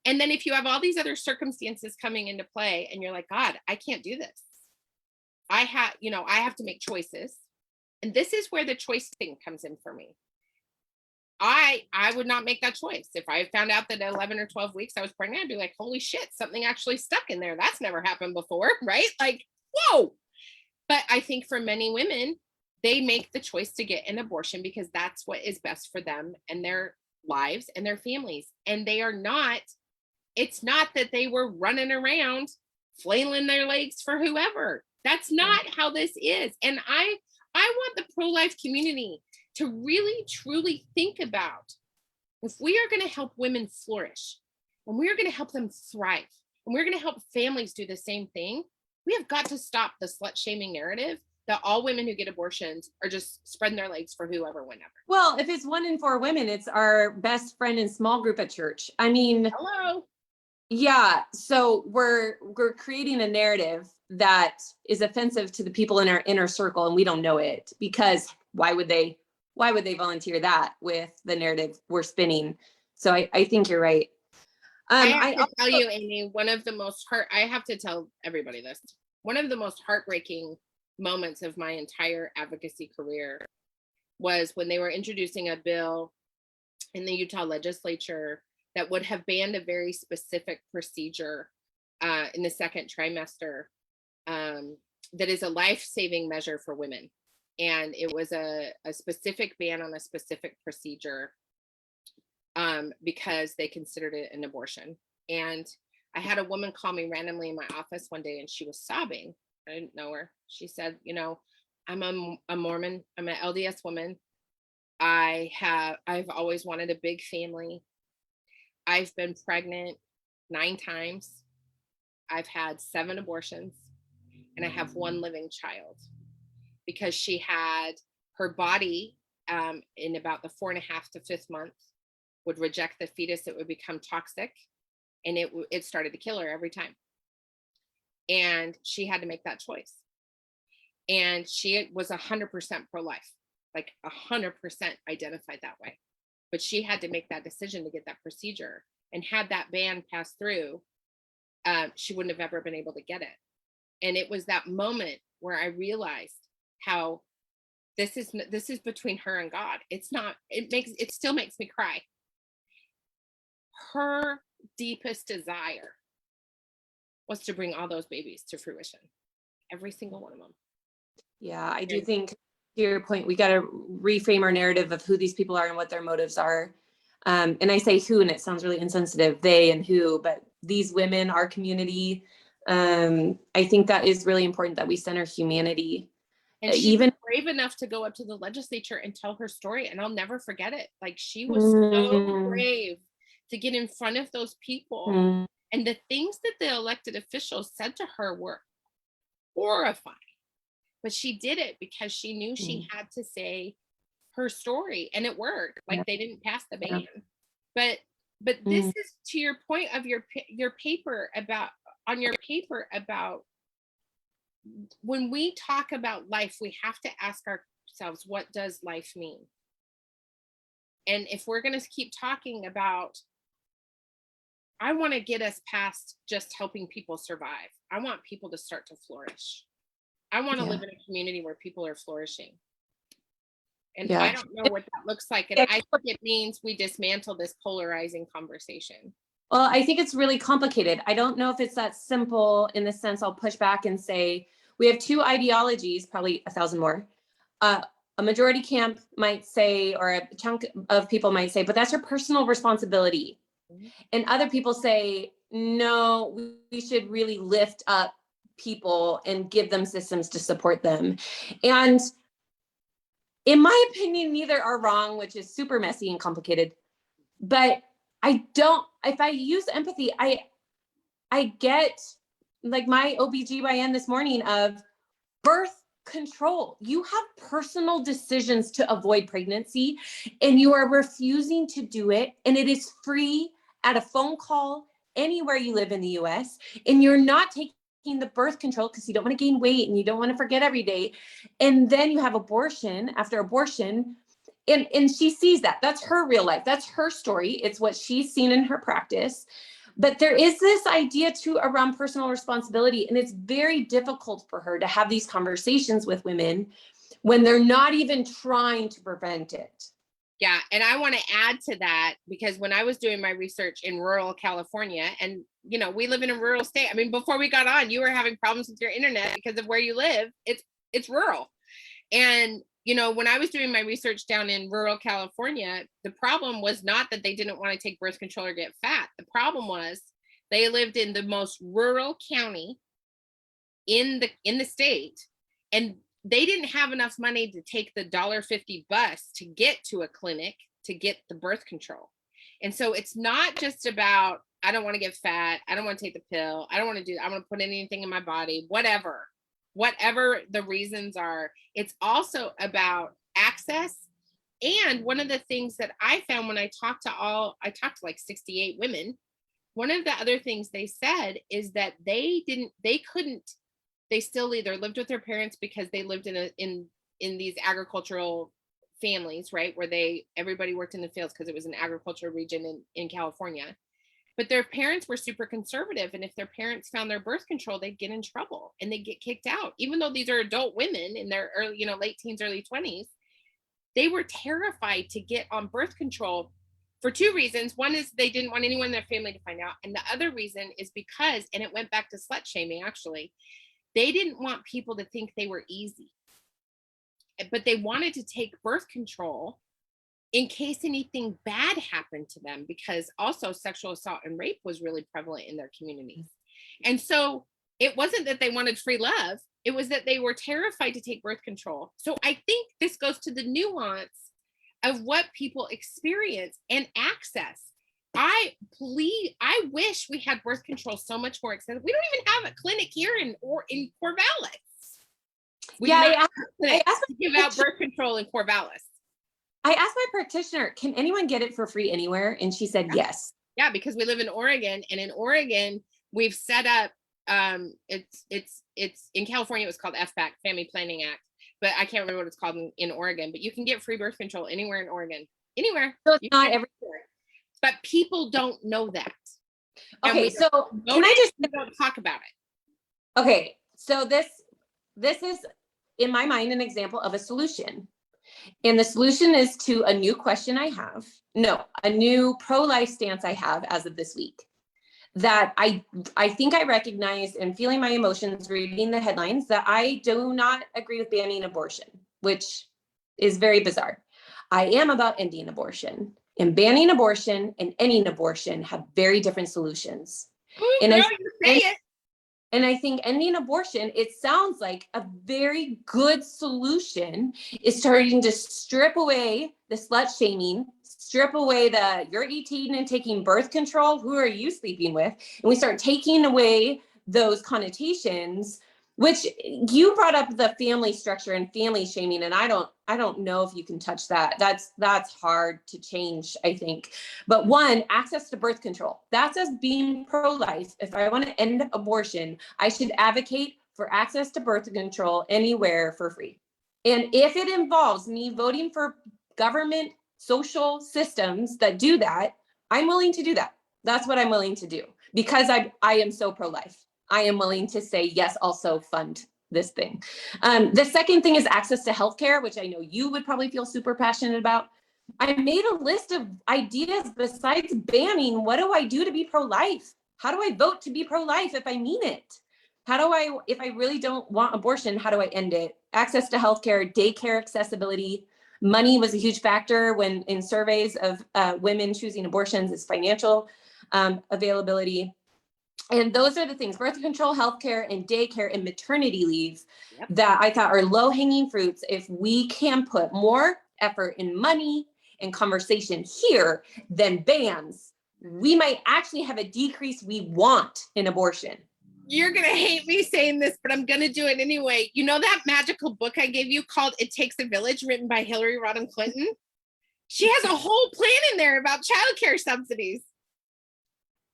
And then if you have all these other circumstances coming into play and you're like, God, I can't do this. I have to make choices. And this is where the choice thing comes in for me. I would not make that choice. If I found out that at 11 or 12 weeks I was pregnant, I'd be like, holy shit, something actually stuck in there. That's never happened before, right? Like, whoa. But I think for many women, they make the choice to get an abortion because that's what is best for them and their lives and their families. And it's not that they were running around flailing their legs for whoever. That's not how this is. And I want the pro-life community to really, truly think about, if we are going to help women flourish, and we are going to help them thrive, and we're going to help families do the same thing, we have got to stop the slut shaming narrative that all women who get abortions are just spreading their legs for whoever, whenever. Well, if it's 1 in 4 women, it's our best friend in small group at church. I mean, hello. Yeah. So we're creating a narrative that is offensive to the people in our inner circle, and we don't know it, because why would they volunteer that with the narrative we're spinning? So I think you're right. I have to tell you, Amy, I have to tell everybody this. One of the most heartbreaking moments of my entire advocacy career was when they were introducing a bill in the Utah legislature that would have banned a very specific procedure in the second trimester that is a life-saving measure for women. And it was a specific ban on a specific procedure because they considered it an abortion. And I had a woman call me randomly in my office one day, and she was sobbing. I didn't know her. She said, I'm a Mormon, I'm an LDS woman. I've always wanted a big family. I've been pregnant 9 times. I've had 7 abortions, and I have 1 living child, because she had her body in about the 4.5 to 5th month would reject the fetus. It would become toxic, and it started to kill her every time. And she had to make that choice. And she was 100% pro-life, like 100% identified that way. But she had to make that decision to get that procedure. And had that ban passed through, she wouldn't have ever been able to get it. And it was that moment where I realized how this is between her and God. It still makes me cry. Her deepest desire was to bring all those babies to fruition, every single one of them. Yeah, I do think, to your point, we got to reframe our narrative of who these people are and what their motives are. And I say who, and it sounds really insensitive, they and who, but these women, our community, I think that is really important, that we center humanity. And she was brave enough to go up to the legislature and tell her story, and I'll never forget it. Like, she was so brave to get in front of those people. And the things that the elected officials said to her were horrifying. But she did it because she knew she had to say her story, and it worked. Like, they didn't pass the ban. But this is to your point of your paper about when we talk about life, we have to ask ourselves, what does life mean? And if we're going to keep talking about, I want to get us past just helping people survive. I want people to start to flourish. I want to live in a community where people are flourishing. And I don't know what that looks like. And I think it means we dismantle this polarizing conversation. Well, I think it's really complicated. I don't know if it's that simple, in the sense, I'll push back and say, we have two ideologies, probably 1,000 more. A majority camp might say, or a chunk of people might say, but that's your personal responsibility. And other people say, no, we should really lift up people and give them systems to support them. And in my opinion, neither are wrong, which is super messy and complicated. But if I use empathy, I get like my OBGYN this morning of birth control. You have personal decisions to avoid pregnancy and you are refusing to do it. And it is free at a phone call anywhere you live in the US. And you're not taking the birth control because you don't want to gain weight and you don't want to forget every day. And then you have abortion after abortion. And she sees that. That's her real life. That's her story. It's what she's seen in her practice. But there is this idea too around personal responsibility. And it's very difficult for her to have these conversations with women when they're not even trying to prevent it. Yeah. And I want to add to that, because when I was doing my research in rural California, and, you know, we live in a rural state. I mean, before we got on, you were having problems with your internet because of where you live. It's rural. And, you know, when I was doing my research down in rural California, the problem was not that they didn't want to take birth control or get fat. The problem was they lived in the most rural county in the state, and they didn't have enough money to take the $1.50 bus to get to a clinic to get the birth control. And so it's not just about, I don't want to get fat, I don't want to take the pill, I don't want to do, I want to put anything in my body, whatever the reasons are. It's also about access. And one of the things that I found when I talked to like 68 women, one of the other things they said is that they still either lived with their parents because they lived in these agricultural families, right? Where everybody worked in the fields because it was an agricultural region in California. But their parents were super conservative. And if their parents found their birth control, they'd get in trouble and they'd get kicked out. Even though these are adult women in their early, late teens, early 20s, they were terrified to get on birth control for two reasons. One is they didn't want anyone in their family to find out. And the other reason is because, and it went back to slut shaming, actually, they didn't want people to think they were easy. But they wanted to take birth control in case anything bad happened to them, because also sexual assault and rape was really prevalent in their communities. And so it wasn't that they wanted free love, it was that they were terrified to take birth control. So I think this goes to the nuance of what people experience and access. I wish we had birth control so much more accessible. We don't even have a clinic here in Corvallis. I asked to give out birth control in Corvallis. I asked my practitioner, can anyone get it for free anywhere? And she said, yes. Yeah, because we live in Oregon, and in Oregon, we've set up, it's in California, it was called FPAC, Family Planning Act, but I can't remember what it's called in Oregon, but you can get free birth control anywhere in Oregon, anywhere. So it's not everywhere. But people don't know that. Okay, so can I just don't talk about it? Okay, so this is, in my mind, an example of a solution. And the solution is to a new question I have. No, a new pro-life stance I have as of this week. That I think I recognize, and feeling my emotions reading the headlines, that I do not agree with banning abortion, which is very bizarre. I am about ending abortion. And banning abortion and ending abortion have very different solutions. And I think ending abortion, it sounds like a very good solution, is starting to strip away the slut shaming, strip away the you're 18 and taking birth control, who are you sleeping with? And we start taking away those connotations, which you brought up, the family structure and family shaming. And I don't know if you can touch that. That's hard to change, I think. But one, access to birth control. That's us being pro-life. If I want to end abortion, I should advocate for access to birth control anywhere for free. And if it involves me voting for government social systems that do that, I'm willing to do that. That's what I'm willing to do, because I am so pro-life. I am willing to say, yes, also fund this thing. The second thing is access to healthcare, which I know you would probably feel super passionate about. I made a list of ideas besides banning. What do I do to be pro-life? How do I vote to be pro-life if I mean it? if I really don't want abortion, how do I end it? Access to healthcare, daycare accessibility. Money was a huge factor when in surveys of women choosing abortions, is financial availability. And those are the things: birth control, healthcare, and daycare, and maternity leave, that I thought are low hanging fruits. If we can put more effort in money and conversation here than bans, we might actually have a decrease we want in abortion. You're going to hate me saying this, but I'm going to do it anyway. You know that magical book I gave you called It Takes a Village, written by Hillary Rodham Clinton? She has a whole plan in there about childcare subsidies.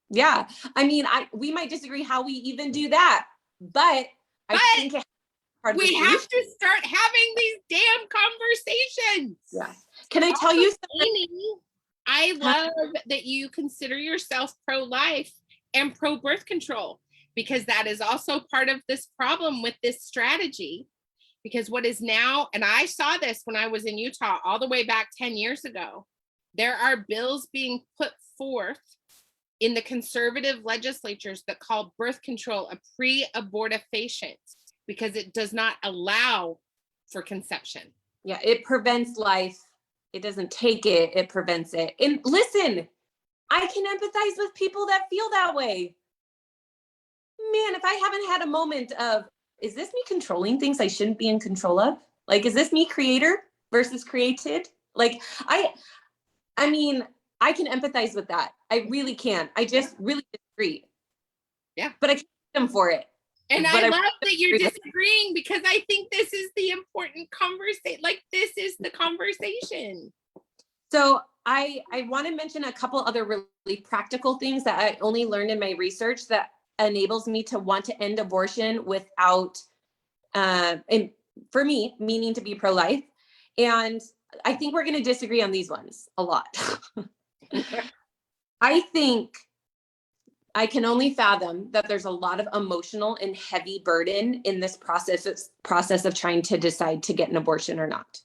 Yeah. I mean, we might disagree how we even do that, but I think we have to start having these damn conversations. Yeah. Can I tell you something? Amy, I love that you consider yourself pro-life and pro-birth control, because that is also part of this problem with this strategy. Because what is now, and I saw this when I was in Utah all the way back 10 years ago, there are bills being put forth in the conservative legislatures that call birth control a pre-abortifacient, because it does not allow for conception. Yeah, it prevents life. It doesn't take it, it prevents it. And listen, I can empathize with people that feel that way. Man, if I haven't had a moment of, is this me controlling things I shouldn't be in control of? Like, is this me creator versus created? Like, I mean, I can empathize with that. I really can. I just really disagree. Yeah. But I can't them for it. And I love that you're disagreeing, because I think this is the important conversation. Like, this is the conversation. So I want to mention a couple other really practical things that I only learned in my research that enables me to want to end abortion without, and for me, meaning to be pro-life. And I think we're going to disagree on these ones a lot. I think I can only fathom that there's a lot of emotional and heavy burden in this process of trying to decide to get an abortion or not.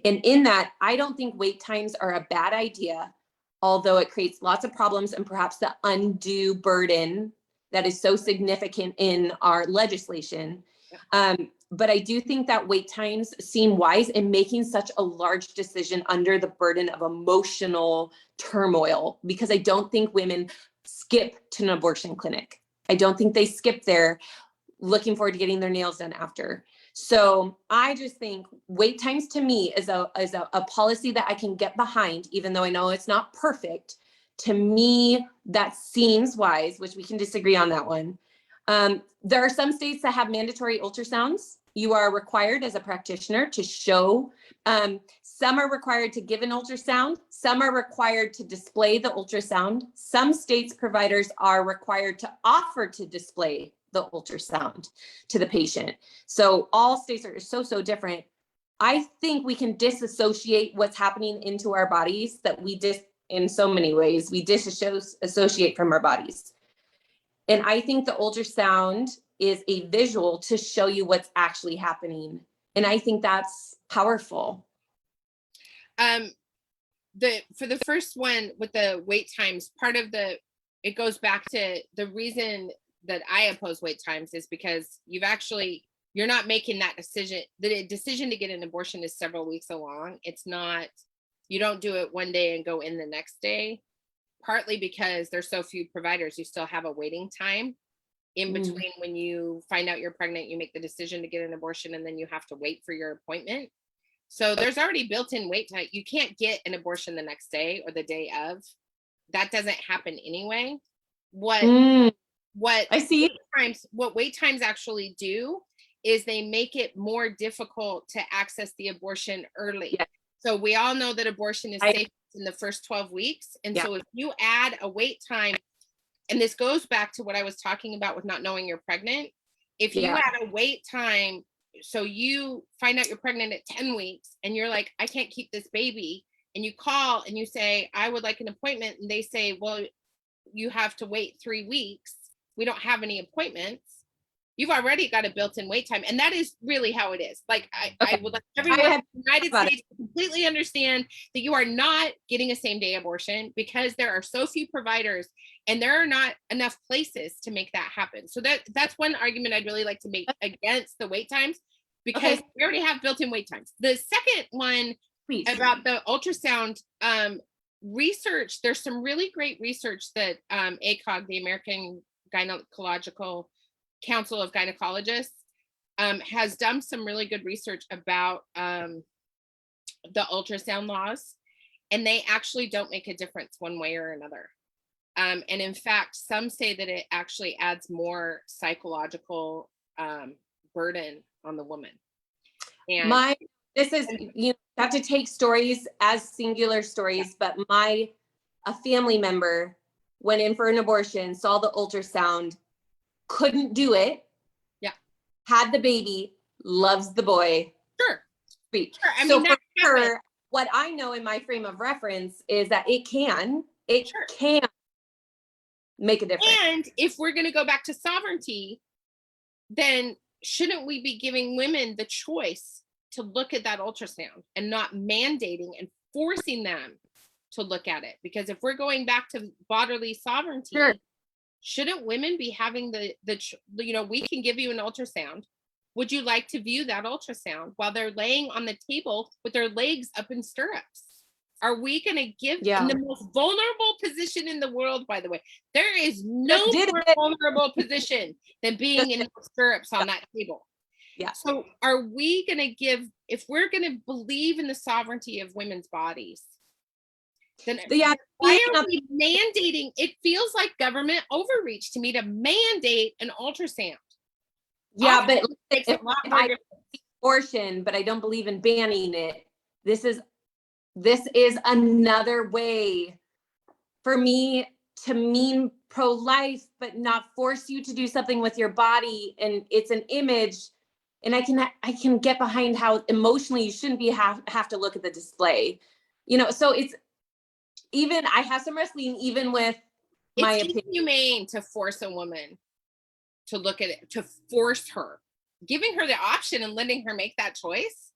And in that, I don't think wait times are a bad idea, although it creates lots of problems and perhaps the undue burden that is so significant in our legislation. But I do think that wait times seem wise in making such a large decision under the burden of emotional turmoil, because I don't think women skip to an abortion clinic. I don't think they skip there looking forward to getting their nails done after. So I just think wait times to me is a policy that I can get behind, even though I know it's not perfect. To me, that seems wise, which we can disagree on that one. There are some states that have mandatory ultrasounds. You are required as a practitioner to show. Some are required to give an ultrasound. Some are required to display the ultrasound. Some states' providers are required to offer to display the ultrasound to the patient. So all states are so different. I think we can disassociate what's happening into our bodies, that we in so many ways, we disassociate from our bodies. And I think the ultrasound is a visual to show you what's actually happening. And I think that's powerful. For the first one with the wait times, it goes back to the reason that I oppose wait times is because you're not making that decision. The decision to get an abortion is several weeks along. It's not, you don't do it one day and go in the next day, partly because there's so few providers. You still have a waiting time in between when you find out you're pregnant, you make the decision to get an abortion, and then you have to wait for your appointment. So there's already built-in wait time. You can't get an abortion the next day or the day of. That doesn't happen anyway. What I see what wait times actually do is they make it more difficult to access the abortion early. Yeah. So we all know that abortion is safe in the first 12 weeks. And so if you add a wait time, and this goes back to what I was talking about with not knowing you're pregnant. If you add a wait time, so you find out you're pregnant at 10 weeks and you're like, I can't keep this baby. And you call and you say, I would like an appointment. And they say, well, you have to wait 3 weeks. We don't have any appointments. you've already got a built-in wait time. And that is really how it is. Like Okay. I would like everyone in the United about States to completely understand that you are not getting a same-day abortion because there are so few providers and there are not enough places to make that happen. So that's one argument I'd really like to make against the wait times, because we already have built-in wait times. The second one, Please. About the ultrasound research, there's some really great research that ACOG, the American Gynecological Council of Gynecologists, has done some really good research about the ultrasound laws, and they actually don't make a difference one way or another. And in fact, some say that it actually adds more psychological burden on the woman. And this is, you have to take stories as singular stories, but a family member went in for an abortion, saw the ultrasound, couldn't do it. Yeah. Had the baby, loves the boy. Sure. Sweet. Sure. I so mean, for her, what I know in my frame of reference is that it can make a difference. And if we're going to go back to sovereignty, then shouldn't we be giving women the choice to look at that ultrasound and not mandating and forcing them to look at it? Because if we're going back to bodily sovereignty, shouldn't women be having we can give you an ultrasound. Would you like to view that ultrasound while they're laying on the table with their legs up in stirrups? Are we going to give in the most vulnerable position in the world, by the way? There is no more vulnerable position than being in stirrups on that table. Yeah. So are we going to give, if we're going to believe in the sovereignty of women's bodies, then why are we mandating? It feels like government overreach to me to mandate an ultrasound. Yeah, but if I abortion, but I don't believe in banning it, this is another way for me to mean pro-life, but not force you to do something with your body. And it's an image, and I can get behind how emotionally you shouldn't have to look at the display, so it's, even I have some wrestling even with my opinion. It's inhumane to force a woman to look at it, to force her, giving her the option and letting her make that choice.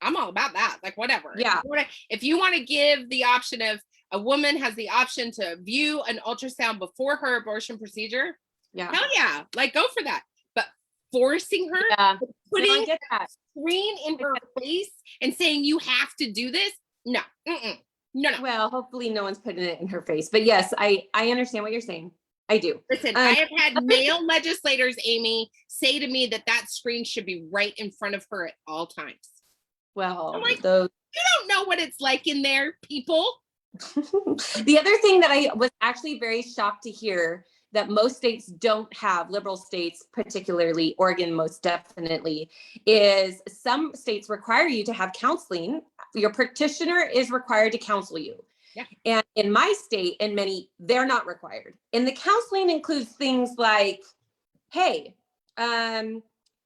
I'm all about that. Like, whatever. Yeah. If you want to give the option of a woman has the option to view an ultrasound before her abortion procedure, hell yeah, like, go for that. But forcing her, putting a screen in her face and saying you have to do this, no. No. Well, hopefully no one's putting it in her face. But yes, I understand what you're saying. I do. Listen, I have had male legislators, Amy, say to me that screen should be right in front of her at all times. Well, like, you don't know what it's like in there, people. The other thing that I was actually very shocked to hear that most states don't have, liberal states, particularly Oregon, most definitely, is some states require you to have counseling. Your practitioner is required to counsel you. Yeah. And in my state and many, they're not required. And the counseling includes things like, hey,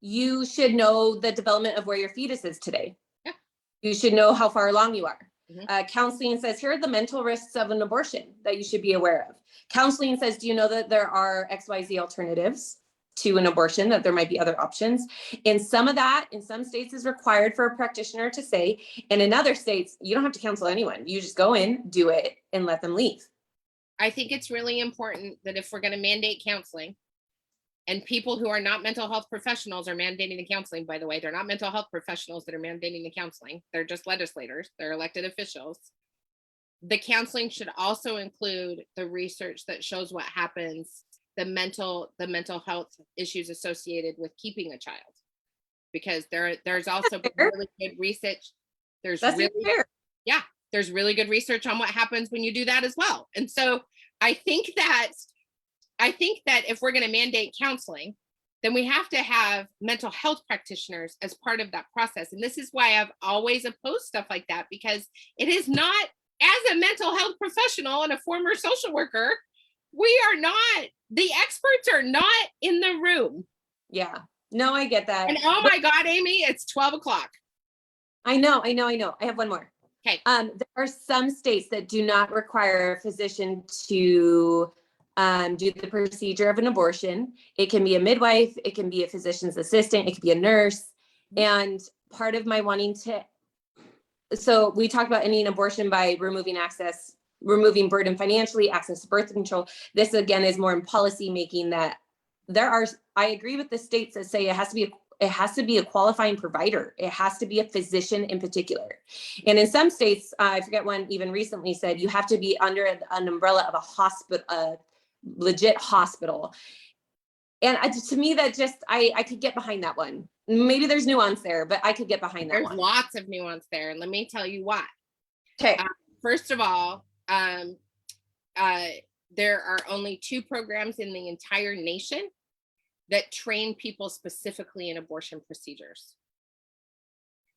you should know the development of where your fetus is today. Yeah. You should know how far along you are. Mm-hmm. Counseling says, here are the mental risks of an abortion that you should be aware of. Counseling says, do you know that there are XYZ alternatives to an abortion, that there might be other options? And some of that in some states is required for a practitioner to say, and in other states, you don't have to counsel anyone. You just go in, do it, and let them leave. I think it's really important that if we're going to mandate counseling, and people who are not mental health professionals are mandating the counseling, by the way, they're not mental health professionals that are mandating the counseling. They're just legislators. They're elected officials. The counseling should also include the research that shows what happens, the mental health issues associated with keeping a child, because there's also really good research. There's really good research on what happens when you do that as well. And so I think that if we're going to mandate counseling, then we have to have mental health practitioners as part of that process. And this is why I've always opposed stuff like that, because it is not, as a mental health professional and a former social worker, the experts are not in the room. Yeah, no, I get that. And oh my God, Amy, it's 12 o'clock. I know. I have one more. Okay. There are some states that do not require a physician to do the procedure of an abortion. It can be a midwife, it can be a physician's assistant, it could be a nurse. And part of my wanting to, so we talked about ending abortion by removing burden financially, access to birth control. This again is more in policy making, that I agree with the states that say it has to be a qualifying provider. It has to be a physician in particular. And in some states, I forget one even recently said you have to be under an umbrella of a hospital, a legit hospital. And to me, that just, I could get behind that one. Maybe there's nuance there, but I could get behind that one. There's lots of nuance there. And let me tell you why. Okay. First of all, there are only 2 programs in the entire nation that train people specifically in abortion procedures.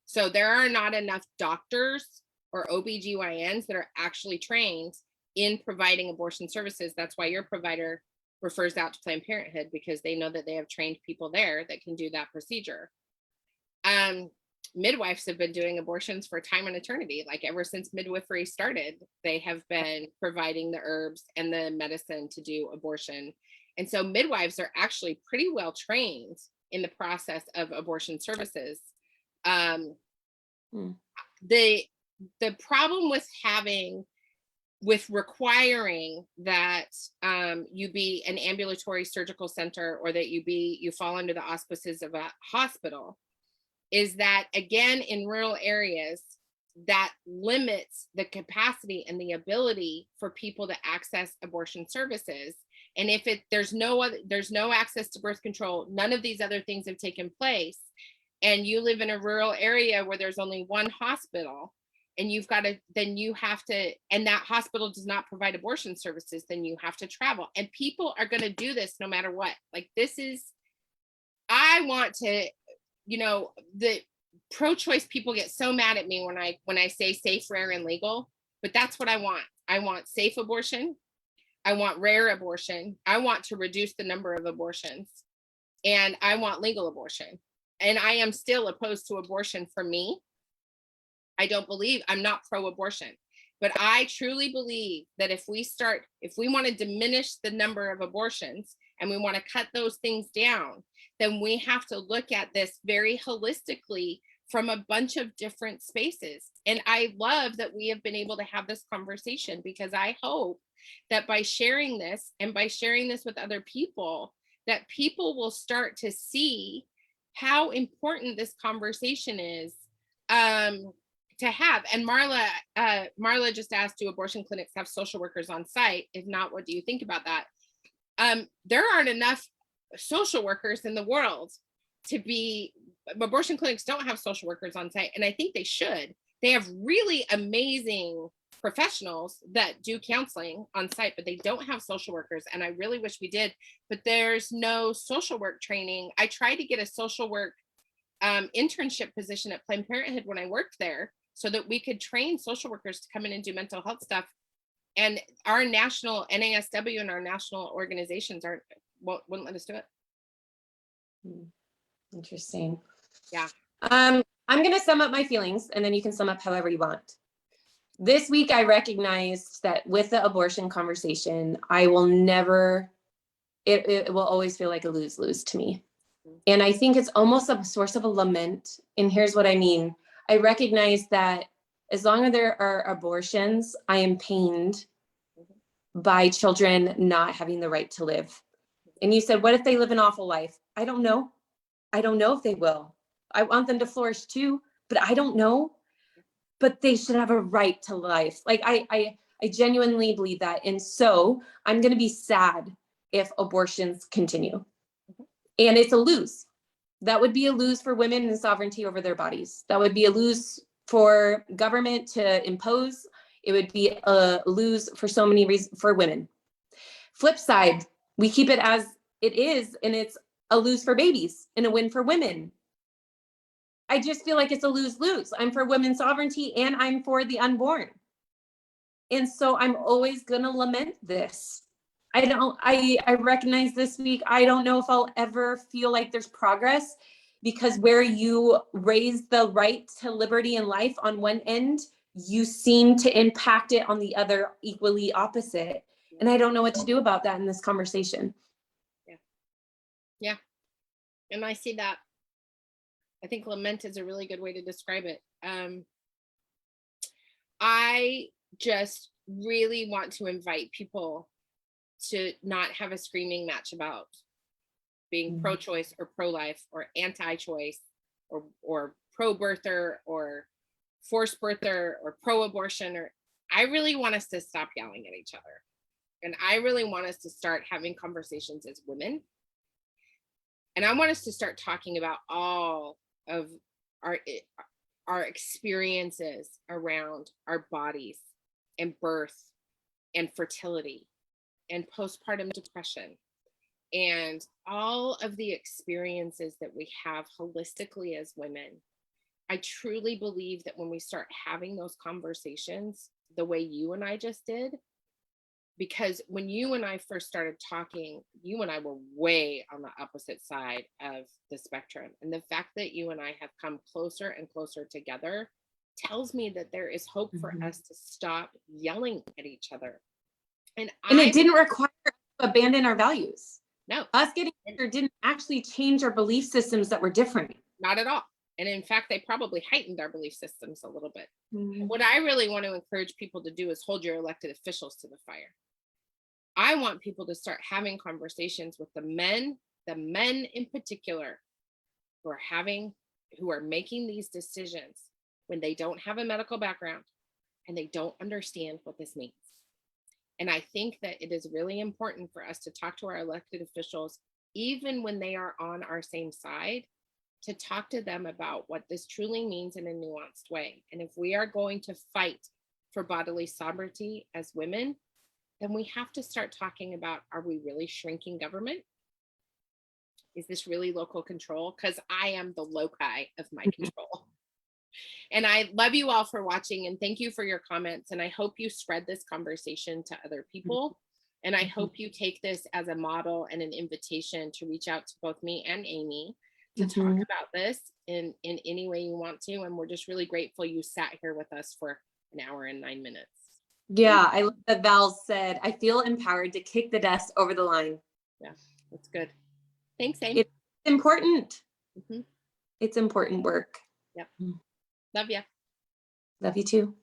So there are not enough doctors or OBGYNs that are actually trained in providing abortion services. That's why your provider refers out to Planned Parenthood, because they know that they have trained people there that can do that procedure. Midwives have been doing abortions for time and eternity. Like ever since midwifery started, they have been providing the herbs and the medicine to do abortion. And so midwives are actually pretty well trained in the process of abortion services. The problem with requiring that you be an ambulatory surgical center, or that you fall under the auspices of a hospital, is that, again, in rural areas, that limits the capacity and the ability for people to access abortion services. And if there's no access to birth control, none of these other things have taken place, and you live in a rural area where there's only one hospital, and and that hospital does not provide abortion services, then you have to travel. And people are going to do this no matter what. Like, I want to, the pro-choice people get so mad at me when I say safe, rare, and legal, but that's what I want. I want safe abortion. I want rare abortion. I want to reduce the number of abortions, and I want legal abortion. And I am still opposed to abortion for me. I'm not pro-abortion, but I truly believe that if we want to diminish the number of abortions and we want to cut those things down, then we have to look at this very holistically from a bunch of different spaces. And I love that we have been able to have this conversation, because I hope that by sharing this and by sharing this with other people, that people will start to see how important this conversation is to have. And Marla just asked, do abortion clinics have social workers on site? If not, what do you think about that? There aren't enough social workers in the world abortion clinics don't have social workers on site, and I think they should. They have really amazing professionals that do counseling on site, but they don't have social workers, and I really wish we did. But there's no social work training. I tried to get a social work internship position at Planned Parenthood when I worked there, so that we could train social workers to come in and do mental health stuff. And our national NASW and our national organizations wouldn't let us do it. Interesting. Yeah. I'm going to sum up my feelings, and then you can sum up however you want. This week, I recognized that with the abortion conversation, I will never, it will always feel like a lose-lose to me. And I think it's almost a source of a lament. And here's what I mean. I recognize that as long as there are abortions, I am pained by children not having the right to live. And you said, what if they live an awful life? I don't know. I don't know if they will. I want them to flourish too, but I don't know. But they should have a right to life. Like I genuinely believe that. And so I'm going to be sad if abortions continue. And it's a lose. That would be a lose for women and sovereignty over their bodies. That would be a lose for government to impose. It would be a lose for so many reasons for women. Flip side, we keep it as it is, and it's a lose for babies and a win for women. I just feel like it's a lose-lose. I'm for women's sovereignty and I'm for the unborn. And so I'm always going to lament this. I recognize this week, I don't know if I'll ever feel like there's progress, because where you raise the right to liberty and life on one end, you seem to impact it on the other equally opposite. And I don't know what to do about that in this conversation. Yeah. And I see that. I think lament is a really good way to describe it. I just really want to invite people to not have a screaming match about being pro-choice or pro-life or anti-choice or pro-birther or forced birther or pro-abortion. Or I really want us to stop yelling at each other. And I really want us to start having conversations as women. And I want us to start talking about all of our experiences around our bodies and birth and fertility and postpartum depression and all of the experiences that we have holistically as women. I truly believe that when we start having those conversations the way you and I just did, because when you and I first started talking, you and I were way on the opposite side of the spectrum. And the fact that you and I have come closer and closer together tells me that there is hope for us to stop yelling at each other. And it didn't require us to abandon our values. No. Us getting older didn't actually change our belief systems that were different. Not at all. And in fact, they probably heightened our belief systems a little bit. What I really want to encourage people to do is hold your elected officials to the fire. I want people to start having conversations with the men in particular, who are making these decisions when they don't have a medical background and they don't understand what this means. And I think that it is really important for us to talk to our elected officials, even when they are on our same side, to talk to them about what this truly means in a nuanced way. And if we are going to fight for bodily sovereignty as women, then we have to start talking about, are we really shrinking government? Is this really local control? Because I am the loci of my control. And I love you all for watching, and thank you for your comments. And I hope you spread this conversation to other people. And I hope you take this as a model and an invitation to reach out to both me and Amy to talk about this in any way you want to. And we're just really grateful you sat here with us for an hour and 9 minutes. Yeah, I love that Val said, I feel empowered to kick the dust over the line. Yeah, that's good. Thanks, Amy. It's important. It's important work. Yep. Love ya. Love you too.